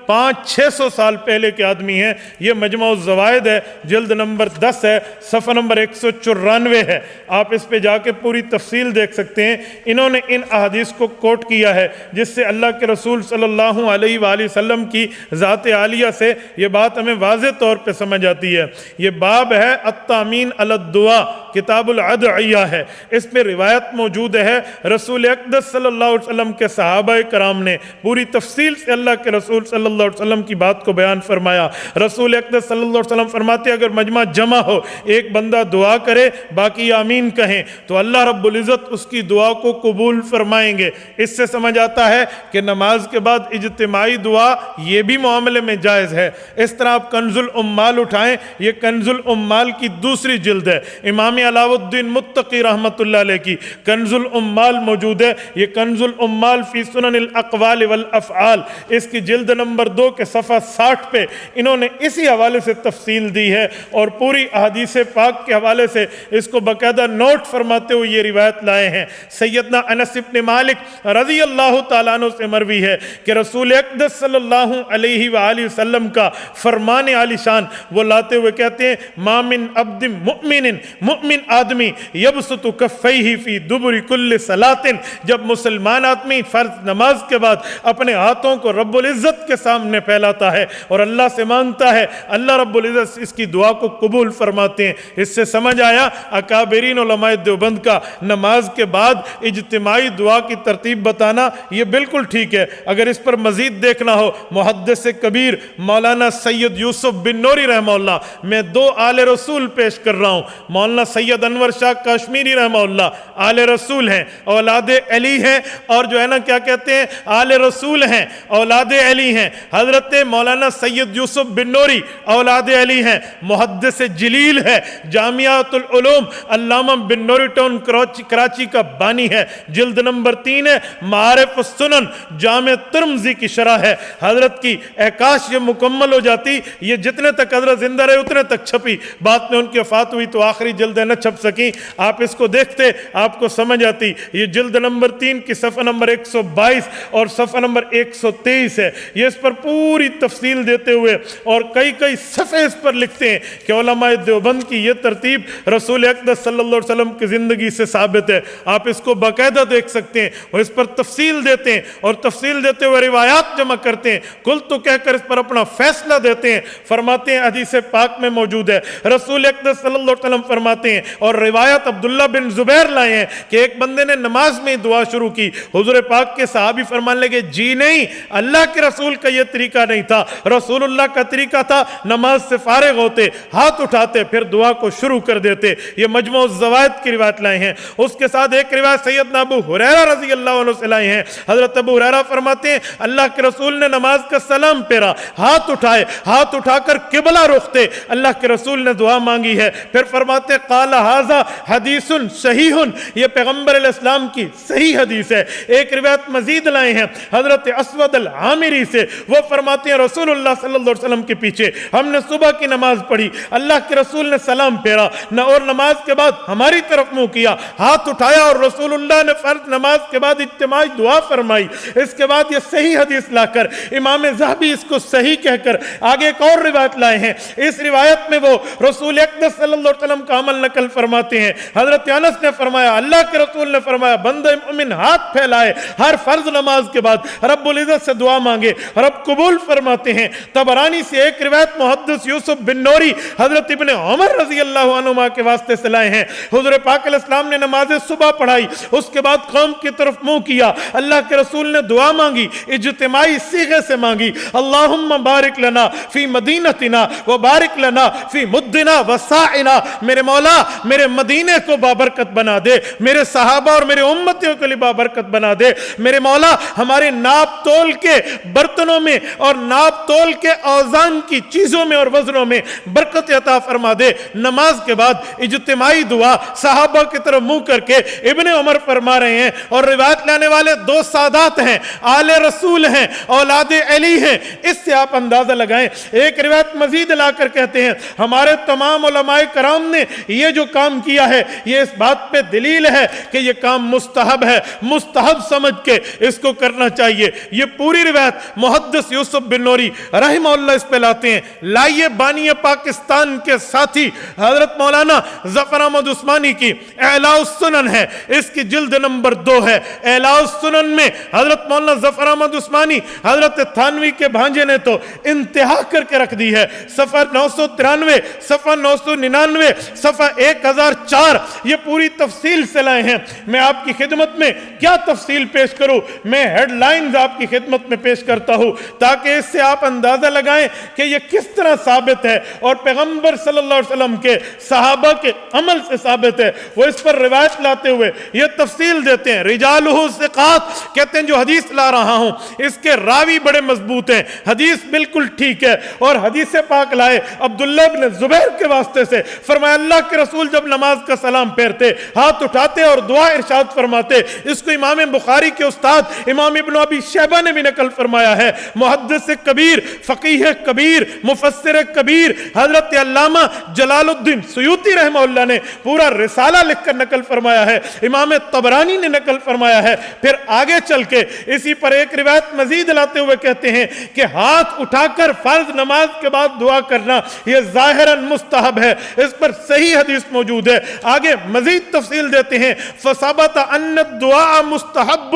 500-600 سال پہلے کے آدمی ہیں۔ یہ مجموع الزوائد ہے، جلد نمبر 10 ہے، صفحہ نمبر 194 ہے، آپ اس پہ جا کے پوری تفصیل دیکھ سکتے ہیں۔ انہوں نے ان احادیث کو کوٹ کیا ہے جس سے اللہ کے رسول صلی اللہ علیہ وآلہ وسلم کی ذات عالیہ سے یہ بات ہمیں واضح طور پہ سمجھ آتی ہے۔ یہ باب ہے التامین علی الدعاء، کتاب الادعیہ ہے، اس میں روایت موجود ہے رسول اقدس صلی اللہ علیہ وسلم کے صحابہ کرام نے پوری تفصیل سے اللہ کے رسول صلی اللہ علیہ وسلم کی بات کو بیان فرمایا۔ رسول اقدس صلی اللہ علیہ وسلم فرماتے اگر مجمع جمع ہو، ایک بندہ دعا کرے باقی آمین کہیں تو اللہ رب العزت اس کی دعا کو قبول فرمائیں گے۔ اس سے سمجھ آتا ہے کہ نماز کے بعد اجتماعی دعا یہ بھی معاملے میں جائز ہے۔ اس طرح آپ کنز الامال اٹھائیں، یہ کنز الامال کی دوسری جلد ہے، امام علاء الدین متقی رحمۃ اللہ علیہ کی کنز الامال موجود ہے۔ یہ کنز الامال فی سنن الاقوال والافعال، اس کی جلد نمبر 2 کے صفحہ 60 پہ انہوں نے اسی حوالے سے تفصیل دی ہے اور پوری احادیث پاک کے حوالے سے اس کو باقاعدہ نوٹ فرماتے ہوئے یہ روایت لائے ہیں۔ سیدنا انس بن مالک رضی اللہ تعالیٰ عنہ سے مروی ہے کہ رسول اقدس صلی اللہ علیہ وآلہ وسلم کا فرمان عالی شان وہ لاتے ہوئے کہتے ہیں ما من عبد مؤمن آدمی یبسط کفیہ فی دبر کل صلاۃ، جب مسلمان آدمی فرض نماز کے بعد اپنے ہاتھوں کو رب العزت کے سامنے پھیلاتا ہے اور اللہ سے مانگتا ہے، اللہ رب العزت اس کی دعا کو قبول فرماتے ہیں۔ اس سے سمجھ آیا اکابرین علماء دیوبند کا نماز کے بعد اجتماعی دعا کی ترتیب بتانا یہ بالکل ٹھیک ہے۔ اگر اس پر مزید دیکھنا ہو محدث کبیر مولانا سید یوسف بن نوری رحمہ اللہ، میں 2 آل رسول پیش کر رہا ہوں۔ مولانا سید انور شاہ کشمیری رحمہ اللہ آل رسول ہیں، اولاد علی ہیں، اور جو ہے نا کیا کہتے ہیں آل رسول ہیں، اولاد علی ہیں۔ حضرت مولانا سید یوسف بن نوری اولاد علی ہیں، محدث جلیل ہے، جامعۃ العلوم علامہ بن نوری ٹاؤن کراچی کا بانی ہے، جلد نمبر 3 ہے، معارف السنن جامع ترمذی کی شرح ہے حضرت کی۔ کاش یہ مکمل ہو جاتی، یہ جتنے تک حضرت زندہ رہے اتنے تک چھپی، بعد میں ان کی وفات ہوئی تو آخری جلد نہ چھپ سکیں، آپ اس کو دیکھتے آپ کو سمجھ آتی۔ یہ جلد نمبر 3 کی صفحہ نمبر 122 اور صفحہ نمبر 123 ہے۔ یہ اس پر پوری تفصیل دیتے ہوئے اور کئی صفحے اس پر لکھتے ہیں کہ علماء دیوبند کی یہ ترتیب رسول اقدس صلی اللہ علیہ وسلم کی زندگی سے ثابت ہے۔ آپ اس کو باقاعدہ دیکھ سکتے ہیں اور اس پر تفصیل دیتے ہیں اور تفصیل دیتے ہوئے روایات جمع کرتے ہیں، کل تو کہہ کر اس پر اپنا فیصلہ دیتے ہیں۔ فرماتے ہیں حدیث پاک میں موجود ہے، رسول اقدس صلی اللہ علیہ وسلم فرماتے ہیں، اور روایت عبداللہ بن زبیر لائے ہیں کہ ایک بندے نے نماز میں دعا شروع کی، حضور پاک کے صحابی فرمانے لگے جی نہیں، اللہ کے رسول کا یہ طریقہ نہیں تھا، رسول اللہ کا طریقہ تھا نماز سے فارغ ہوتے ہاتھ اٹھاتے پھر دعا کو شروع کر دیتے۔ یہ مجموع الزوائد کی روایت لائے ہیں۔ اس کے ساتھ ایک روایت سیدنا ابو ہریرہ رضی اللہ عنہ سے لائے ہیں۔ حضرت ابو ہریرہ فرماتے ہیں اللہ کے رسول نے نماز کا سلام پھیرا، ہاتھ اٹھائے، ہاتھ اٹھا کر قبلہ رختے، اللہ کے رسول نے دعا مانگی ہے، پھر فرماتے ہیں قال ھذا حدیث صحیح، یہ پیغمبر علیہ السلام کی صحیح حدیث ہے۔ ایک روایت مزید لائے ہیں حضرت اسود العامری سے، وہ فرماتے ہیں رسول اللہ صلی اللہ علیہ وسلم کے پیچھے ہم نے صبح کی نماز پڑھی، اللہ کے رسول نے سلام پھیرا اور نماز کے بعد ہماری طرف منہ کیا، ہاتھ اٹھایا اور رسول اللہ نے فرض نماز کے بعد اجتماعی دعا فرمائی۔ اس کے بعد یہ صحیح حدیث لا کر امام ذہبی اس کو صحیح کہہ کر آگے ایک اور روایت لائے ہیں۔ اس روایت میں وہ رسول اقدس صلی اللہ علیہ وسلم کا عمل نقل فرماتے ہیں۔ حضرت انس نے فرمایا اللہ کے رسول نے فرمایا بندہ مومن ہاتھ پھیلائے ہر فرض نماز کے بعد رب العزت سے دعا مانگے، رب قبول فرماتے ہیں۔ طبرانی سے ایک روایت محدث یوسف بن نوری حضرت ابن عمر رضی اللہ عنہما کے واسطے سے لائے ہیں، حضور پاک علیہ السلام نے نماز صبح پڑھائی، اس کے بعد قوم کی طرف منہ کیا، اللہ کے رسول نے دعا مانگی، اجتماعی صیغے سے مانگی، اللہم بارک لنا فی مدینتنا وبارک لنا فی مدنا وسائنا، میرے مولا میرے مدینے کو بابرکت بنا دے، میرے صحابہ اور میرے امتیوں کے لیے بابرکت بنا دے، میرے مولا ہمارے ناپ تول کے برتنوں میں اور ناپ تول کے اوزان کی چیزوں میں اور وزنوں میں برکت عطا فرما دے۔ نماز کے بعد اجتماعی دعا صحابہ کی طرف منہ کر کے ابن عمر فرما رہے ہیں، اور روایت لانے والے دو سادات ہیں، آل رسول ہیں، اولاد علی ہیں، اس سے آپ اندازہ لگائیں۔ ایک روایت مزید لا کر کہتے ہیں ہمارے تمام علماء کرام نے یہ جو کام کیا ہے یہ اس بات پہ دلیل ہے کہ یہ کام مستحب ہے، مستحب سمجھ کے اس کو کرنا چاہیے۔ یہ پوری روایت محدث یوسف بن نوری رحمہ اللہ اس پہ لاتے ہیں۔ لائیے بانی پاکستان کے ساتھی حضرت مولانا ظفر احمد عثمانی کی اعلاء السنن ہے، اس کی جلد نمبر 2 ہے۔ اعلاء السنن میں حضرت مولانا ظفر احمد عثمانی حضرت تھانوی کے بھانجے نے تو انتہا کر کے رکھ دی ہے، صفحہ 993، صفحہ 999، صفحہ 1004، یہ پوری تفصیل سے لائے ہیں۔ میں آپ کی خدمت میں کیا تفصیل پیش کروں، میں ہیڈ لائنز آپ کی خدمت میں پیش کرتا ہوں تاکہ اس سے آپ اندازہ لگائیں کہ یہ کس طرح ثابت ہے اور پیغمبر صلی اللہ علیہ وسلم کے صحابہ کے عمل سے ثابت ہے۔ وہ اس پر روایت لاتے ہوئے یہ تفصیل دیتے ہیں، رجالہ ثقات، کہتے ہیں جو حدیث لا رہا ہوں اس کے راوی بڑے مضبوط ہیں، حدیث بالکل ٹھیک ہے، اور حدیث پاک لائے عبداللہ بن زبیر کے واسطے سے، فرمایا اللہ کے رسول جب نماز کا سلام پھیرتے ہاتھ اٹھاتے اور دعا ارشاد فرماتے۔ اس کو امام بخاری کے استاد امام ابن ابی شیبہ نے بھی نقل فرمایا ہے، محدث کبیر، فقیہ کبیر، مفسر کبیر حضرت علامہ جلال الدین سیوطی رحمہ اللہ نے پورا رسالہ لکھ کر نقل فرمایا ہے، امام طبرانی نے نقل فرمایا ہے۔ پھر آگے چل کے اسی پر ایک روایت مزید لاتے ہوئے کہتے ہیں کہ ہاتھ اٹھا کر فرض نماز کے بعد دعا کرنا یہ ظاہراً مستحب ہے، اس پر صحیح حدیث موجود ہے۔ آگے مزید تفصیل دیتے ہیں فثبت ان الدعاء مستحب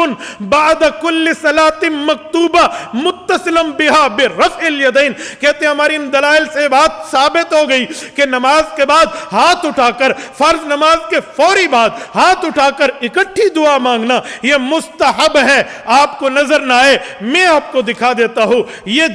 بعد كل صلاة مکتوبہ متصلا بها برفع الیدین، کہتے ہیں ہماری ان دلائل سے بات ثابت ہو گئی کہ نماز کے بعد ہاتھ اٹھا کر فرض نماز کے فوری بعد ہاتھ اٹھا کر اکٹھی دعا مانگنا یہ مستحب ہے۔ آپ کو نظر نہ آئے میں آپ کو دکھا دیتا ہوں، یہ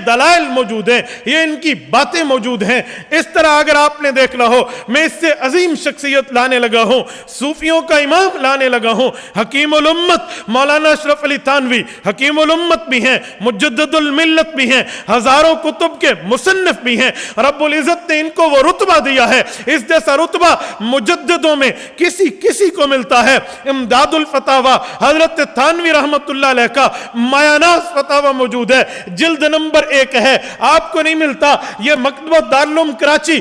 دلائل موجود ہیں، یہ ان کی باتیں موجود ہیں۔ اس طرح اگر آپ نے دیکھنا ہو میں اس سے عظیم شخصیت لانے لگا ہوں، صوفیوں کا امام لانے لگا ہوں، حکیم الامت مولانا اشرف علی تھانوی حکیم الامت بھی ہیں، مجدد الملت بھی ہیں، ہزاروں کتب کے مصنف بھی ہیں، رب العزت نے ان کو وہ رتبہ دیا ہے، اس جیسا رتبہ مجددوں میں کسی کو ملتا ہے۔ امداد الفتاوی حضرت تھانوی رحمت اللہ علیہ کا مایاناز فتاوی موجود ہے، جلد نمبر 1 ہے، آپ کو نہیں ملتا۔ یہ مکتبہ دارالعلوم کراچی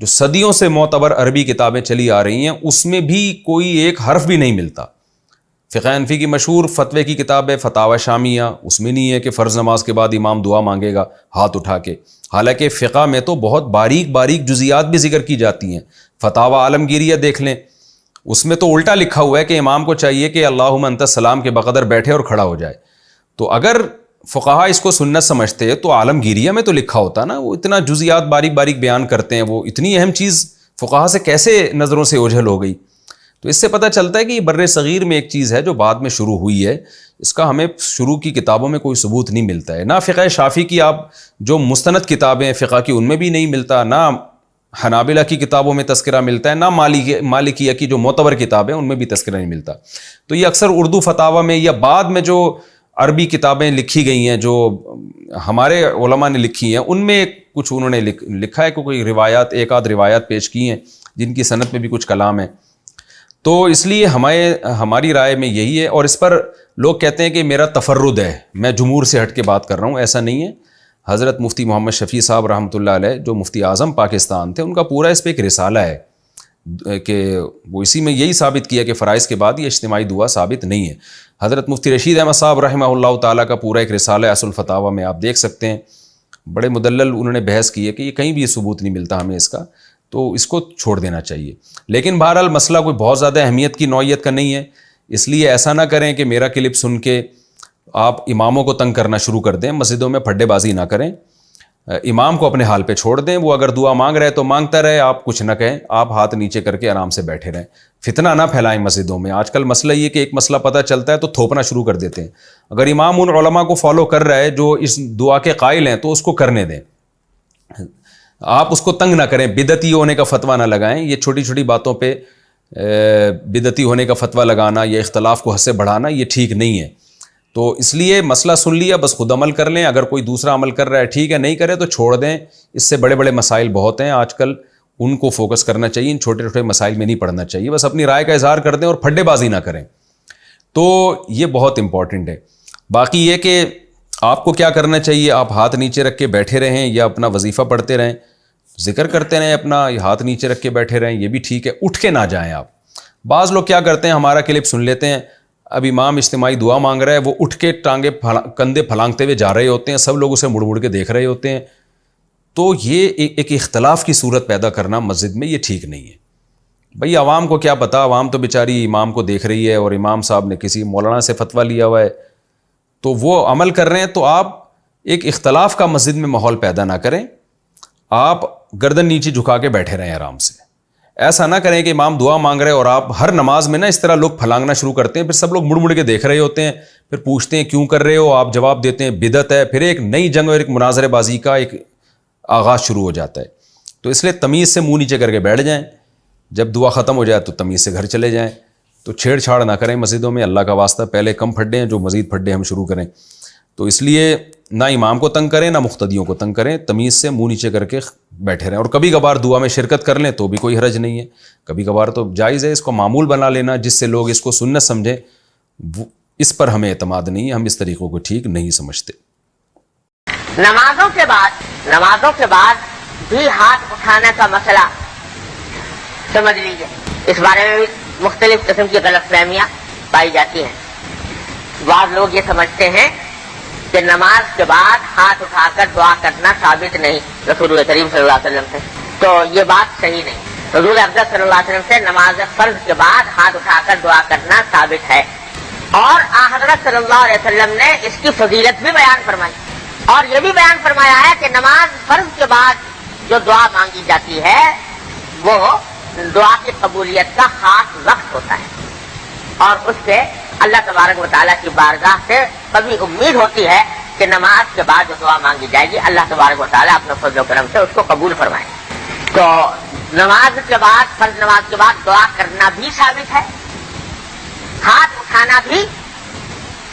جو صدیوں سے معتبر عربی کتابیں چلی آ رہی ہیں اس میں بھی کوئی ایک حرف بھی نہیں ملتا. فقہ حنفی کی مشہور فتوے کی کتاب ہے فتاوی شامیہ، اس میں نہیں ہے کہ فرض نماز کے بعد امام دعا مانگے گا ہاتھ اٹھا کے، حالانکہ فقہ میں تو بہت باریک باریک جزیات بھی ذکر کی جاتی ہیں. فتاوی عالمگیریہ دیکھ لیں، اس میں تو الٹا لکھا ہوا ہے کہ امام کو چاہیے کہ اللہم انت السلام کے بقدر بیٹھے اور کھڑا ہو جائے. تو اگر فقہا اس کو سنت سمجھتے تو عالمگیریہ میں تو لکھا ہوتا نا، وہ اتنا جزیات باریک باریک بیان کرتے ہیں، وہ اتنی اہم چیز فقہا سے کیسے نظروں سے اوجھل ہو گئی. تو اس سے پتہ چلتا ہے کہ یہ بر صغیر میں ایک چیز ہے جو بعد میں شروع ہوئی ہے، اس کا ہمیں شروع کی کتابوں میں کوئی ثبوت نہیں ملتا ہے. نہ فقہ شافعی کی آپ جو مستند کتابیں فقہ کی ان میں بھی نہیں ملتا، نہ حنابلہ کی کتابوں میں تذکرہ ملتا ہے، نہ مالکیہ کی جو معتبر کتابیں ان میں بھی تذکرہ نہیں ملتا. تو یہ اکثر اردو فتاوی میں یا بعد میں جو عربی کتابیں لکھی گئی ہیں جو ہمارے علماء نے لکھی ہیں ان میں کچھ انہوں نے لکھا ہے کہ کوئی روایات، ایک آدھ روایات پیش کی ہیں جن کی سند میں بھی کچھ کلام ہے. تو اس لیے ہماری رائے میں یہی ہے. اور اس پر لوگ کہتے ہیں کہ میرا تفرد ہے، میں جمہور سے ہٹ کے بات کر رہا ہوں، ایسا نہیں ہے. حضرت مفتی محمد شفیع صاحب رحمۃ اللہ علیہ جو مفتی اعظم پاکستان تھے، ان کا پورا اس پہ ایک رسالہ ہے کہ وہ اسی میں یہی ثابت کیا کہ فرائض کے بعد یہ اجتماعی دعا ثابت نہیں ہے. حضرت مفتی رشید احمد صاحب رحمہ اللہ تعالیٰ کا پورا ایک رسالہ ہے اصل الفتاوی میں، آپ دیکھ سکتے ہیں، بڑے مدلل انہوں نے بحث کی ہے کہ یہ کہیں بھی یہ ثبوت نہیں ملتا ہمیں اس کا، تو اس کو چھوڑ دینا چاہیے. لیکن بہرحال مسئلہ کوئی بہت زیادہ اہمیت کی نوعیت کا نہیں ہے، اس لیے ایسا نہ کریں کہ میرا کلپ سن کے آپ اماموں کو تنگ کرنا شروع کر دیں، مسجدوں میں پھڈے بازی نہ کریں. امام کو اپنے حال پہ چھوڑ دیں، وہ اگر دعا مانگ رہے تو مانگتا رہے، آپ کچھ نہ کہیں، آپ ہاتھ نیچے کر کے آرام سے بیٹھے رہیں. فتنہ نہ پھیلائیں مسجدوں میں. آج کل مسئلہ یہ کہ ایک مسئلہ پتہ چلتا ہے تو تھوپنا شروع کر دیتے ہیں. اگر امام ان علماء کو فالو کر رہا ہے جو اس دعا کے قائل ہیں تو اس کو کرنے دیں، آپ اس کو تنگ نہ کریں. بدعتی ہونے کا فتویٰ نہ لگائیں. یہ چھوٹی چھوٹی باتوں پہ بدعتی ہونے کا فتویٰ لگانا یا اختلاف کو حد سے بڑھانا یہ ٹھیک نہیں ہے. تو اس لیے مسئلہ سن لیا، بس خود عمل کر لیں. اگر کوئی دوسرا عمل کر رہا ہے ٹھیک ہے، نہیں کرے تو چھوڑ دیں. اس سے بڑے بڑے مسائل بہت ہیں آج کل، ان کو فوکس کرنا چاہیے، ان چھوٹے چھوٹے مسائل میں نہیں پڑھنا چاہیے. بس اپنی رائے کا اظہار کر دیں اور پھڈے بازی نہ کریں. تو یہ بہت امپورٹنٹ ہے. باقی یہ کہ آپ کو کیا کرنا چاہیے، آپ ہاتھ نیچے رکھ کے بیٹھے رہیں یا اپنا وظیفہ پڑھتے رہیں، ذکر کرتے رہیں، اپنا ہاتھ نیچے رکھ کے بیٹھے رہیں، یہ بھی ٹھیک ہے. اٹھ کے نہ جائیں آپ. بعض لوگ کیا کرتے ہیں، ہمارا کلپ سن لیتے ہیں، اب امام اجتماعی دعا مانگ رہا ہے، وہ اٹھ کے ٹانگے کندھے پھلانگتے ہوئے جا رہے ہوتے ہیں، سب لوگ اسے مڑ مڑ کے دیکھ رہے ہوتے ہیں. تو یہ ایک اختلاف کی صورت پیدا کرنا مسجد میں یہ ٹھیک نہیں ہے. بھئی عوام کو کیا پتہ، عوام تو بیچاری امام کو دیکھ رہی ہے اور امام صاحب نے کسی مولانا سے فتویٰ لیا ہوا ہے تو وہ عمل کر رہے ہیں. تو آپ ایک اختلاف کا مسجد میں ماحول پیدا نہ کریں. آپ گردن نیچے جھکا کے بیٹھے رہیں آرام سے. ایسا نہ کریں کہ امام دعا مانگ رہے اور آپ ہر نماز میں نا اس طرح لوگ پھلانگنا شروع کرتے ہیں، پھر سب لوگ مڑ مڑ کے دیکھ رہے ہوتے ہیں، پھر پوچھتے ہیں کیوں کر رہے ہو، آپ جواب دیتے ہیں بدعت ہے، پھر ایک نئی جنگ اور ایک مناظرے بازی کا ایک آغاز شروع ہو جاتا ہے. تو اس لیے تمیز سے منہ نیچے کر کے بیٹھ جائیں، جب دعا ختم ہو جائے تو تمیز سے گھر چلے جائیں. تو چھیڑ چھاڑ نہ کریں مسجدوں میں، اللہ کا واسطہ. پہلے کم پھڈے ہیں جو مزید پھڈے ہم شروع کریں. تو اس لیے نہ امام کو تنگ کریں نہ مقتدیوں کو تنگ کریں، تمیز سے منہ نیچے کر کے بیٹھے رہیں. اور کبھی کبھار دعا میں شرکت کر لیں تو بھی کوئی حرج نہیں ہے، کبھی کبھار تو جائز ہے. اس کو معمول بنا لینا جس سے لوگ اس کو سنت سمجھیں، اس پر ہمیں اعتماد نہیں ہے، ہم اس طریقوں کو ٹھیک نہیں سمجھتے. نمازوں کے بعد بھی ہاتھ اٹھانے کا مسئلہ سمجھ لیجیے، اس بارے میں بھی مختلف قسم کی غلط فہمیاں پائی جاتی ہیں. بعض لوگ یہ سمجھتے ہیں کہ نماز کے بعد ہاتھ اٹھا کر دعا کرنا ثابت نہیں رسول کریم صلی اللہ علیہ وسلم سے. تو یہ بات صحیح نہیں. رسول اکرم صلی اللہ علیہ وسلم سے نماز فرض کے بعد ہاتھ اٹھا کر دعا کرنا ثابت ہے، اور حضرت صلی اللہ علیہ وسلم نے اس کی فضیلت بھی بیان فرمائی، اور یہ بھی بیان فرمایا ہے کہ نماز فرض کے بعد جو دعا مانگی جاتی ہے وہ دعا کی قبولیت کا خاص وقت ہوتا ہے، اور اس سے اللہ تبارک و تعالیٰ کی بارگاہ سے کبھی امید ہوتی ہے کہ نماز کے بعد جو دعا مانگی جائے گی اللہ تبارک و تعالیٰ اپنے فضل و کرم سے اس کو قبول فرمائے. تو نماز کے بعد، فرض نماز کے بعد دعا کرنا بھی ثابت ہے، ہاتھ اٹھانا بھی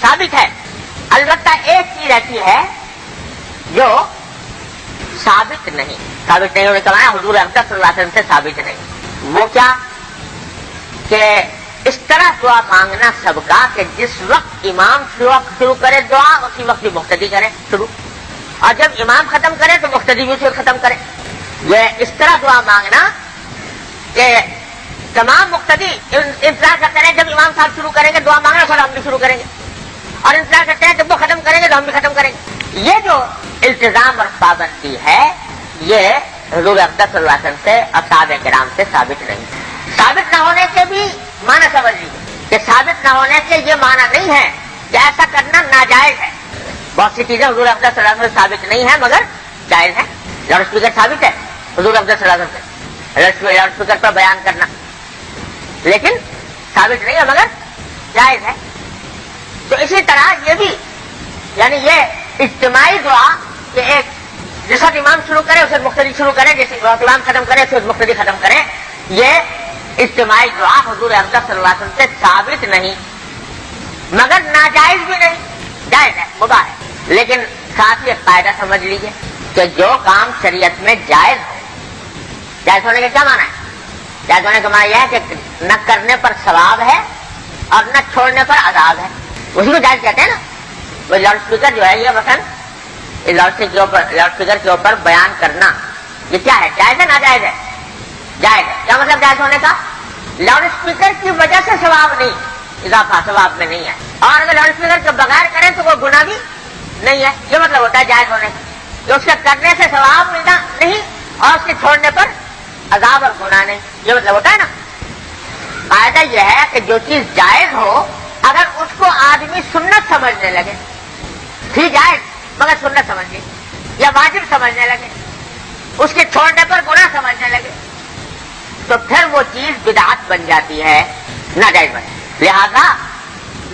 ثابت ہے. البتہ ایک چیز ایسی ہے جو ثابت نہیں ہونے کا معنی حضور اکرم صلی اللہ علیہ وسلم سے ثابت نہیں. وہ کیا کہ اس طرح دعا مانگنا سب کا کہ جس وقت امام شروع کرے دعا اسی وقت بھی مقتدی کرے شروع، اور جب امام ختم کرے تو مقتدی بھی اسے ختم کرے. یہ اس طرح دعا مانگنا کہ تمام مقتدی انتظار کرتے رہے جب امام صاحب شروع کریں گے دعا مانگنا پھر ہم بھی شروع کریں گے، اور انتظار کرتے ہیں جب وہ ختم کریں گے تو ہم بھی ختم کریں گے. یہ جو التزام اور پابندی ہے یہ حضور اقدس صلی اللہ علیہ وسلم سے اور صحابہ کرام سے ثابت نہیں. ثابت نہ ہونے کے بھی معنی سمجھ لیجیے کہ ثابت نہ ہونے کے یہ معنی نہیں ہے کہ ایسا کرنا ناجائز ہے. بہت سی چیزیں حضور اقدس صلی اللہ علیہ وسلم سے ثابت نہیں ہے مگر جائز ہے. لاؤڈ اسپیکر ثابت ہے حضور اقدس صلی اللہ علیہ وسلم سے، لاؤڈ اسپیکر پر بیان کرنا لیکن ثابت نہیں ہے مگر جائز ہے. تو اسی طرح یہ بھی یعنی یہ اجتماعی دعا کہ ایک جس وقت امام شروع کرے اسے مقتدی شروع کرے، جس وقت امام ختم کرے اسے مقتدی ختم کرے، یہ اجتماعی دعا حضور اقدس صلی اللہ علیہ وسلم سے ثابت نہیں مگر ناجائز بھی نہیں، جائز ہے، مباح ہے. لیکن ساتھ ہی ایک قاعدہ سمجھ لیجیے کہ جو کام شریعت میں جائز ہو، جائز ہونے کا کیا معنی ہے؟ جائز ہونے کا معنی یہ ہے کہ نہ کرنے پر ثواب ہے اور نہ چھوڑنے پر عذاب ہے. اسی کو جائز کہتے ہیں نا. وہ لاؤڈ اسپیکر جو ہے یہ مثلاً لاؤڈ اسپیکر کے اوپر بیان کرنا یہ کیا ہے؟ جائز ہے ناجائز ہے؟ جائز ہے. کیا مطلب جائز ہونے کا؟ لاؤڈ اسپیکر کی وجہ سے ثواب نہیں، اضافہ ثواب میں نہیں ہے، اور اگر لاؤڈ اسپیکر کے بغیر کریں تو وہ گناہ بھی نہیں ہے. یہ مطلب ہوتا ہے جائز ہونے کا کہ اس کے کرنے سے ثواب ملنا نہیں اور اس کے چھوڑنے پر عذاب اور گناہ نہیں. یہ مطلب ہوتا ہے نا. قاعدہ یہ ہے کہ جو چیز جائز ہو اگر اس کو آدمی سنت سمجھنے لگے، ٹھیک جائز مگر سنت سمجھے یا واجب سمجھنے لگے، اس کے چھوڑنے پر گناہ سمجھنے لگے تو پھر وہ چیز بدعت بن جاتی ہے، ناجائز بن. لہذا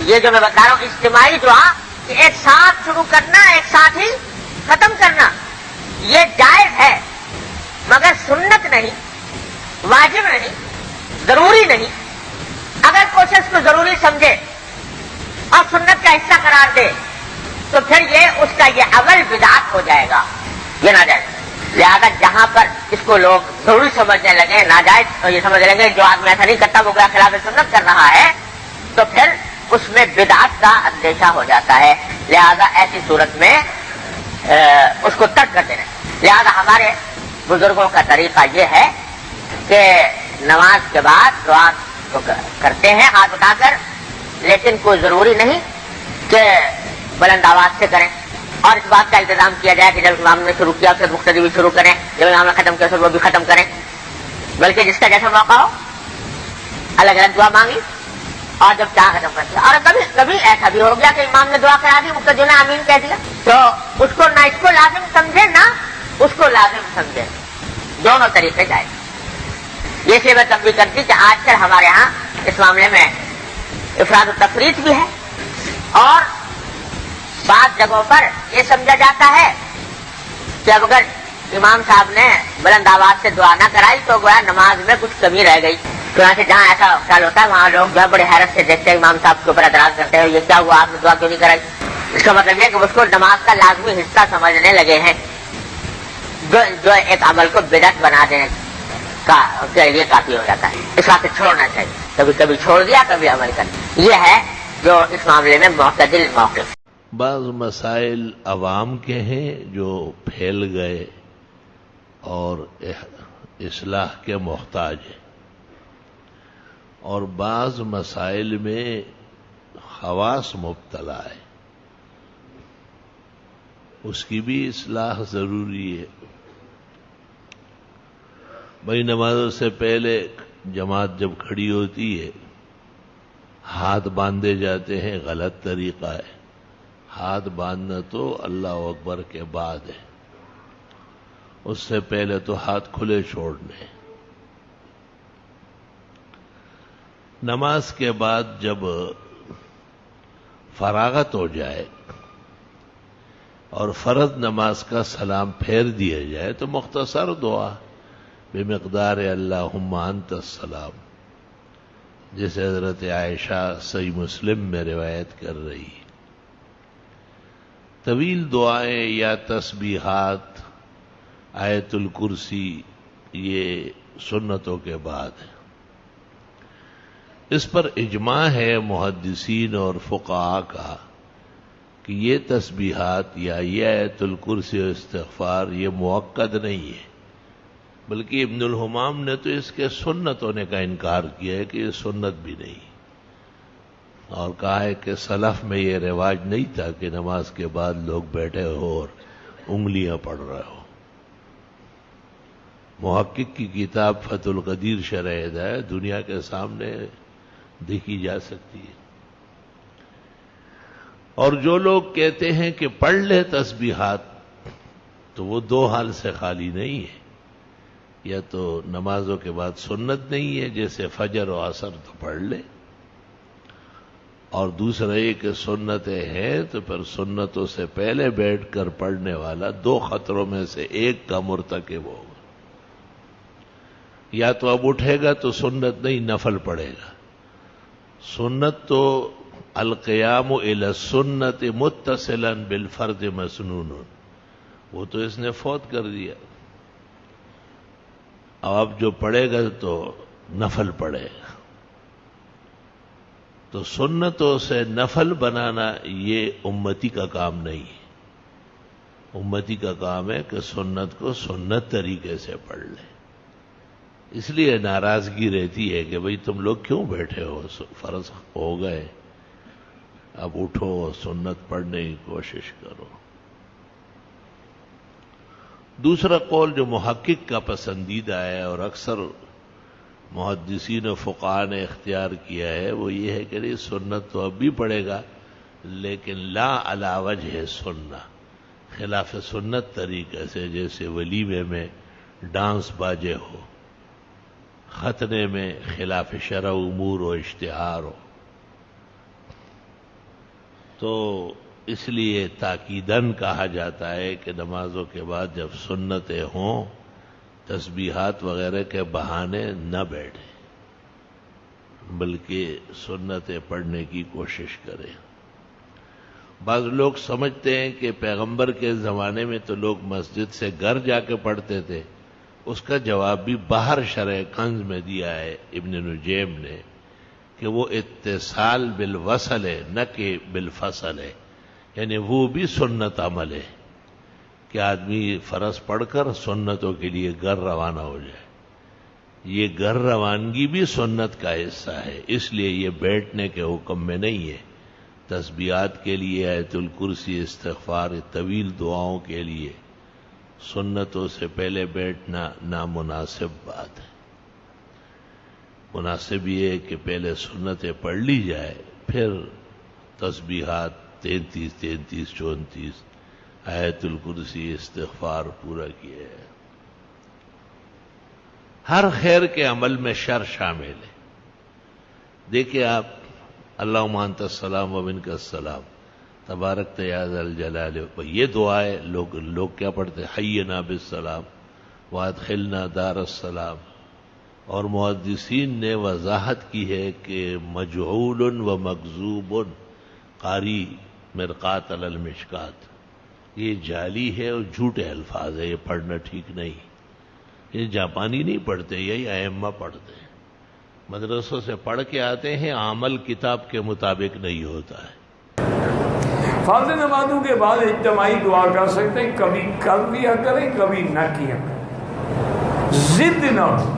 یہ جو میں بتا رہا ہوں اجتماعی دعا کہ ایک ساتھ شروع کرنا ایک ساتھ ہی ختم کرنا یہ جائز ہے مگر سنت نہیں، واجب نہیں، ضروری نہیں. اگر کوئی اس کو ضروری سمجھے اور سنت کا حصہ قرار دے تو پھر یہ اس کا یہ عمل بدعت ہو جائے گا، یہ ناجائز. لہذا جہاں پر اس کو لوگ ضروری سمجھنے لگے ناجائز اور یہ سمجھ لیں گے جو آدمی ایسا نہیں کرتا وہ خلاف سنت کر رہا ہے تو پھر اس میں بدعت کا اندیشہ ہو جاتا ہے. لہذا ایسی صورت میں اس کو ترک کر دینا. لہذا ہمارے بزرگوں کا طریقہ یہ ہے کہ نماز کے بعد دعا تو کرتے ہیں ہاتھ اٹھا کر، لیکن کوئی ضروری نہیں کہ بلند آواز سے کریں، اور اس بات کا انتظام کیا جائے کہ جب امام نے شروع کیا پھر مقتدی بھی شروع کریں، جب امام نے ختم کیا پھر وہ بھی ختم کریں، بلکہ جس کا جیسا موقع ہو الگ الگ دعا مانگی اور جب چاہ ختم کر دیا. اور کبھی ایسا بھی ہو گیا کہ امام نے دعا کرا دی مقتدی نے آمین کہہ دیا تو اس کو نہ اس کو لازم سمجھے نہ اس کو لازم سمجھے، دونوں طریقے جائیں. یہ اس لیے میں تنبیہ کرتی کہ آج کل ہمارے ہاں اس معاملے میں افراد و تفریط بھی ہے اور بعض جگہوں پر یہ سمجھا جاتا ہے کہ اب اگر امام صاحب نے بلند آواز سے دعا نہ کرائی تو گویا نماز میں کچھ کمی رہ گئی. چنانچہ جہاں ایسا خیال ہوتا ہے وہاں لوگ جو ہے بڑے حیرت سے دیکھتے ہیں امام صاحب کے اوپر اعتراض کرتے ہیں یہ کیا ہوا آپ نے دعا کیوں نہیں کرائی. اس کا مطلب یہ کہ اس کو نماز کا لازمی حصہ سمجھنے لگے ہیں جو ایک عمل کو بدعت بنا دینے کے لیے کافی ہو جاتا ہے. اس وقت چھوڑنا چاہیے، کبھی کبھی چھوڑ دیا کبھی عمل کر دیا. یہ ہے جو اس معاملے میں معتدل موقف. بعض مسائل عوام کے ہیں جو پھیل گئے اور اصلاح کے محتاج ہیں، اور بعض مسائل میں خواص مبتلا ہے، اس کی بھی اصلاح ضروری ہے. بھائی نمازوں سے پہلے جماعت جب کھڑی ہوتی ہے ہاتھ باندھے جاتے ہیں، غلط طریقہ ہے. ہاتھ باندھنا تو اللہ اکبر کے بعد ہے، اس سے پہلے تو ہاتھ کھلے چھوڑنے. نماز کے بعد جب فراغت ہو جائے اور فرض نماز کا سلام پھیر دیا جائے تو مختصر دعا بمقدار اللہم انت السلام، جسے حضرت عائشہ صحیح مسلم میں روایت کر رہی. طویل دعائیں یا تسبیحات، آیت الکرسی، یہ سنتوں کے بعد ہے. اس پر اجماع ہے محدثین اور فقہاء کا کہ یہ تسبیحات یا یہ آیت الکرسی و استغفار یہ موقت نہیں ہے، بلکہ ابن الحمام نے تو اس کے سنت ہونے کا انکار کیا ہے کہ یہ سنت بھی نہیں، اور کہا ہے کہ سلف میں یہ رواج نہیں تھا کہ نماز کے بعد لوگ بیٹھے ہو اور انگلیاں پڑھ رہے ہو۔ محقق کی کتاب فتح القدیر شرح ہدایت دنیا کے سامنے دیکھی جا سکتی ہے۔ اور جو لوگ کہتے ہیں کہ پڑھ لے تسبیحات، تو وہ دو حال سے خالی نہیں ہے، یا تو نمازوں کے بعد سنت نہیں ہے جیسے فجر و عصر تو پڑھ لے، اور دوسرا یہ کہ سنتیں ہیں تو پھر سنتوں سے پہلے بیٹھ کر پڑھنے والا دو خطروں میں سے ایک کا مرتکب ہوگا، یا تو اب اٹھے گا تو سنت نہیں نفل پڑھے گا۔ سنت تو القیام الی السنت متصلا بالفرض مسنون، وہ تو اس نے فوت کر دیا، اب جو پڑھے گا تو نفل پڑھے گا۔ تو سنتوں سے نفل بنانا یہ امتی کا کام نہیں ہے، امتی کا کام ہے کہ سنت کو سنت طریقے سے پڑھ لے۔ اس لیے ناراضگی رہتی ہے کہ بھئی تم لوگ کیوں بیٹھے ہو، فرض ہو گئے، اب اٹھو سنت پڑھنے کی کوشش کرو۔ دوسرا قول جو محقق کا پسندیدہ ہے اور اکثر محدثین و فقہاء نے اختیار کیا ہے، وہ یہ ہے کہ نہیں، سنت تو اب بھی پڑھے گا لیکن لا علی وجہ سنہ، خلاف سنت طریقے سے، جیسے ولیمے میں ڈانس باجے ہو، ختنے میں خلاف شرع امور و اشتہار ہو۔ تو اس لیے تاکیداً کہا جاتا ہے کہ نمازوں کے بعد جب سنتیں ہوں، تسبیحات وغیرہ کے بہانے نہ بیٹھیں، بلکہ سنتیں پڑھنے کی کوشش کریں۔ بعض لوگ سمجھتے ہیں کہ پیغمبر کے زمانے میں تو لوگ مسجد سے گھر جا کے پڑھتے تھے، اس کا جواب بھی باہر شرح کنز میں دیا ہے ابن نجیم نے کہ وہ اتصال بالوصل ہے نہ کہ بالفصل ہے، یعنی وہ بھی سنت عمل ہے کہ آدمی فرض پڑھ کر سنتوں کے لیے گھر روانہ ہو جائے، یہ گھر روانگی بھی سنت کا حصہ ہے، اس لیے یہ بیٹھنے کے حکم میں نہیں ہے۔ تسبیحات کے لیے، آیت الکرسی، استغفار، طویل دعاؤں کے لیے سنتوں سے پہلے بیٹھنا نامناسب بات ہے۔ مناسب یہ ہے کہ پہلے سنتیں پڑھ لی جائے، پھر تسبیحات 33 33 34 آیت الکرسی، استغفار پورا کیا ہے۔ ہر خیر کے عمل میں شر شامل ہے۔ دیکھیں آپ، اللہم انت السلام و منک السلام تبارکت یا ذا الجلال، یہ دعا ہے۔ لوگ کیا پڑھتے ہیں؟ حینا بالسلام وادخلنا دار السلام۔ اور محدثین نے وضاحت کی ہے کہ مجعول و مکذوب قاری مرقات علی المشکات، یہ جعلی ہے اور جھوٹے الفاظ ہے، یہ پڑھنا ٹھیک نہیں۔ یہ جاپانی نہیں پڑھتے، یہی ائمہ پڑھتے ہیں، مدرسوں سے پڑھ کے آتے ہیں، عمل کتاب کے مطابق نہیں ہوتا ہے۔ فرض نمازوں کے بعد اجتماعی دعا کر سکتے ہیں، کبھی کر دیا کریں کبھی نہ کیا کریں، ضد نہ ہو۔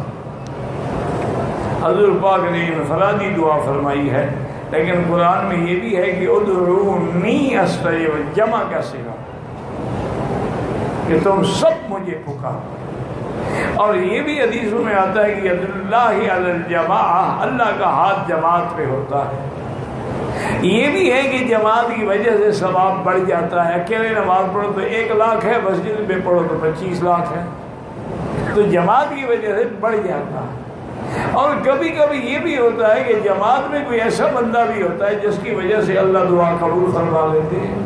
حضور پاک نے انفرادی دعا فرمائی ہے، لیکن قرآن میں یہ بھی ہے کہ ادعونی استجب، جمع کا صیغہ کہ تم سب مجھے پکارو۔ اور یہ بھی حدیثوں میں آتا ہے کہ ید اللہ علی الجماعہ، اللہ کا ہاتھ جماعت پہ ہوتا ہے۔ یہ بھی ہے کہ جماعت کی وجہ سے ثواب بڑھ جاتا ہے، اکیلے نماز پڑھو تو 1 لاکھ ہے، مسجد میں پڑھو تو 25 لاکھ ہے، تو جماعت کی وجہ سے بڑھ جاتا ہے۔ اور کبھی کبھی یہ بھی ہوتا ہے کہ جماعت میں کوئی ایسا بندہ بھی ہوتا ہے جس کی وجہ سے اللہ دعا قبول فرما لیتے ہیں،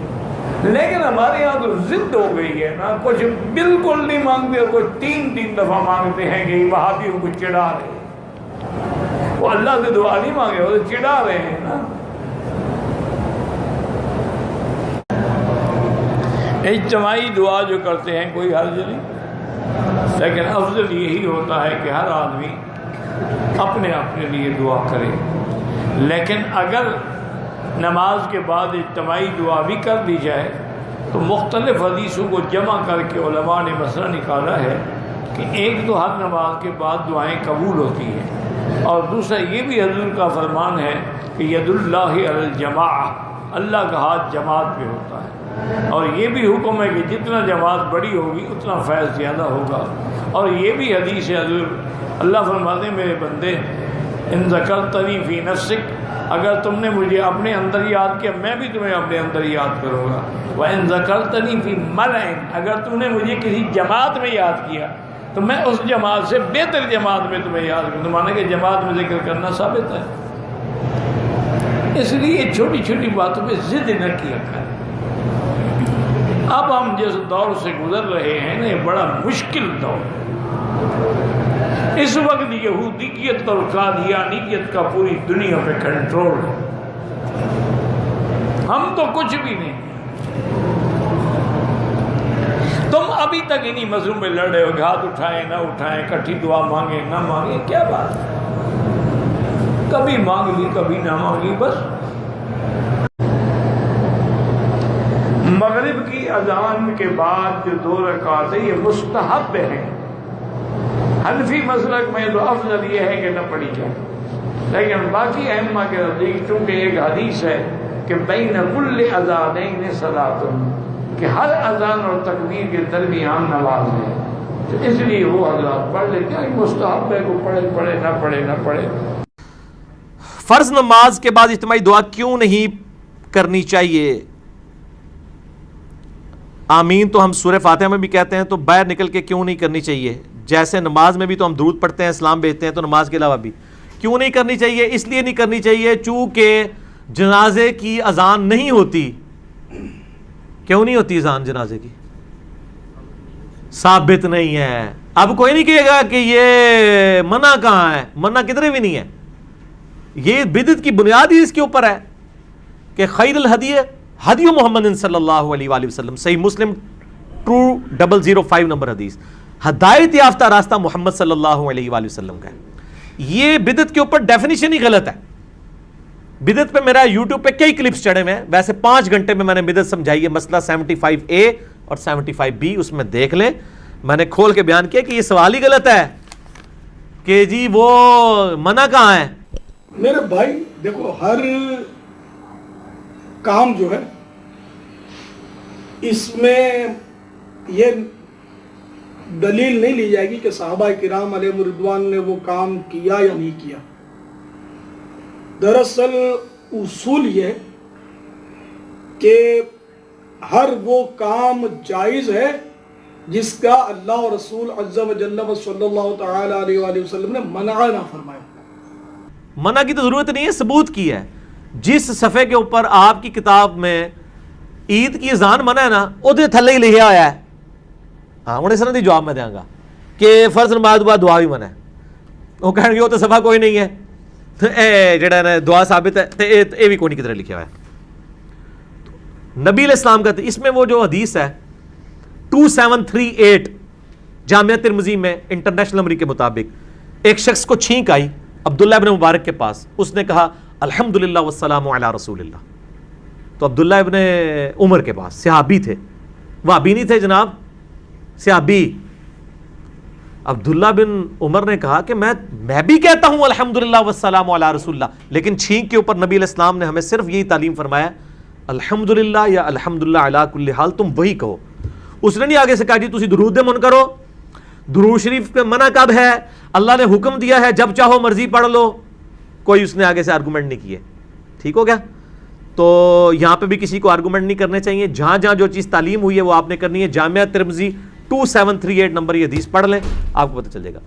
لیکن ہمارے یہاں تو ضد ہو گئی ہے نا، کچھ بالکل نہیں مانگتے اور کچھ 3 دفعہ مانگتے ہیں کہ وہابیوں کو چڑھا رہے ہیں۔ وہ اللہ سے دعا نہیں مانگے، وہ تو چڑھا رہے ہیں نا۔ اجتماعی دعا جو کرتے ہیں کوئی حرج نہیں، لیکن افضل یہی ہوتا ہے کہ ہر آدمی اپنے اپنے لیے دعا کرے۔ لیکن اگر نماز کے بعد اجتماعی دعا بھی کر دی جائے تو مختلف حدیثوں کو جمع کر کے علماء نے مسئلہ نکالا ہے کہ ایک تو ہر نماز کے بعد دعائیں قبول ہوتی ہیں، اور دوسرا یہ بھی حضور کا فرمان ہے کہ ید اللہ علی الجماع، اللہ کا ہاتھ جماعت پہ ہوتا ہے، اور یہ بھی حکم ہے کہ جتنا جماعت بڑی ہوگی اتنا فیض زیادہ ہوگا۔ اور یہ بھی حدیث ہے حضور اللہ فرماتے ہیں میرے بندے ان ذکرتنی فی نفسک، اگر تم نے مجھے اپنے اندر یاد کیا میں بھی تمہیں اپنے اندر یاد کروں گا، وَإِن ذَكَرْتَنِي فِي مَلَئٍ، اگر تم نے مجھے کسی جماعت میں یاد کیا تو میں اس جماعت سے بہتر جماعت میں تمہیں یاد کروں۔ تو مانا کہ جماعت میں ذکر کرنا ثابت ہے، اس لیے چھوٹی چھوٹی باتوں پہ ضد نہ کیا کریں۔ اب ہم جس دور سے گزر رہے ہیں نا، یہ بڑا مشکل دور، اس وقت یہودیت اور قادیانیت کا پوری دنیا پہ کنٹرول ہے، ہم تو کچھ بھی نہیں۔ تم ابھی تک انہی مسئلوں میں لڑ رہے ہو کہ ہاتھ اٹھائیں نہ اٹھائیں، کٹھی دعا مانگیں نہ مانگیں، کیا بات ہے؟ کبھی مانگ لی کبھی نہ مانگی، بس۔ مغرب کی اذان کے بعد جو 2 رکعتیں یہ مستحب ہیں، حنفی مسلک میں تو افضل یہ ہے کہ نہ پڑھی جائے، لیکن باقی ائمہ کے نزدیک چونکہ ایک حدیث ہے کہ بین کل اذانین صلاۃ، کہ ہر اذان اور تکبیر کے درمیان نماز ہے، تو اس لیے وہ حضرات پڑھ لیتے ہیں، مستحب ہے کو پڑھے پڑھے نہ پڑھے نہ پڑھے۔ فرض نماز کے بعد اجتماعی دعا کیوں نہیں کرنی چاہیے؟ آمین تو ہم سورہ فاتحہ میں بھی کہتے ہیں، تو باہر نکل کے کیوں نہیں کرنی چاہیے؟ جیسے نماز میں بھی تو ہم درود پڑھتے ہیں، اسلام بھیجتے ہیں، تو نماز کے علاوہ بھی کیوں نہیں کرنی چاہیے؟ اس لیے نہیں کرنی چاہیے چونکہ جنازے کی اذان نہیں ہوتی۔ کیوں نہیں ہوتی اذان جنازے کی؟ ثابت نہیں ہے۔ اب کوئی نہیں کہے گا کہ یہ منع کہاں ہے، منع کدھر بھی نہیں ہے۔ یہ بدعت کی بنیاد ہی اس کے اوپر ہے کہ خیر الہدی ہدی محمد صلی اللہ علیہ وآلہ وسلم، صحیح مسلم 2005 نمبر حدیث، ہدایت یافتہ راستہ محمد صلی اللہ علیہ وآلہ وسلم کا ہے۔ یہ بدعت کے اوپر ڈیفینیشن ہی غلط ہے۔ بدعت پہ میرا یوٹیوب پہ کئی کلپس چڑھے ہوئے ہیں، ویسے 5 گھنٹے میں نے بدعت سمجھائی ہے، مسئلہ 75A اور 75B، اس میں دیکھ لیں، میں نے کھول کے بیان کیا کہ یہ سوال ہی غلط ہے کہ جی وہ منع کہاں ہے۔ میرے بھائی دیکھو، ہر کام جو ہے اس میں یہ دلیل نہیں لی جائے گی کہ صحابہ کرام علیہ رضوان نے وہ کام کیا یا نہیں کیا۔ دراصل اصول یہ کہ ہر وہ کام جائز ہے جس کا اللہ و رسول عز و جل و صلی اللہ تعالی علیہ وآلہ وسلم نے منع نہ فرمایا۔ منع کی تو ضرورت نہیں ہے، ثبوت کی ہے۔ جس صفحے کے اوپر آپ کی کتاب میں عید کی اذان منع ہے نا، وہ تھلے ہی لکھا ہوا ہے۔ ہاں انہیں اس طرح دی جواب میں دیں گا کہ فرض نماز بعد دعا بھی منع ہے، وہ کہیں گے وہ تو صفحہ کوئی نہیں ہے، جڑا نا دعا ثابت ہے، تو یہ بھی کوئی نہیں کدھر لکھا ہوا ہے۔ نبی علیہ السلام کا اس میں وہ جو حدیث ہے 2738 جامعہ ترمذی میں انٹرنیشنل نمبر کے مطابق، ایک شخص کو چھینک آئی عبداللہ ابن مبارک کے پاس، اس نے کہا الحمدللہ والسلام علی رسول اللہ۔ تو عبداللہ ابن عمر کے پاس، صحابی تھے، وہابی نہیں تھے جناب، صحابی۔ عبداللہ بن عمر نے کہا کہ میں بھی کہتا ہوں الحمدللہ والسلام علی رسول اللہ، لیکن چھینک کے اوپر نبی علیہ السلام نے ہمیں صرف یہی تعلیم فرمایا الحمدللہ یا الحمدللہ علی کل حال، تم وہی کہو۔ اس نے نہیں آگے سے کہا جی تسی درود من کرو، درود شریف پہ منع کب ہے؟ اللہ نے حکم دیا ہے جب چاہو مرضی پڑھ لو، کوئی اس نے آگے سے آرگومنٹ نہیں کیے۔ ٹھیک ہو گیا؟ تو یہاں پہ بھی کسی کو آرگومنٹ نہیں کرنے چاہیے، جہاں جہاں جو چیز تعلیم ہوئی ہے وہ آپ نے کرنی ہے۔ جامعہ ترمذی 2738 نمبر یہ حدیث پڑھ لیں، آپ کو پتہ چل جائے گا۔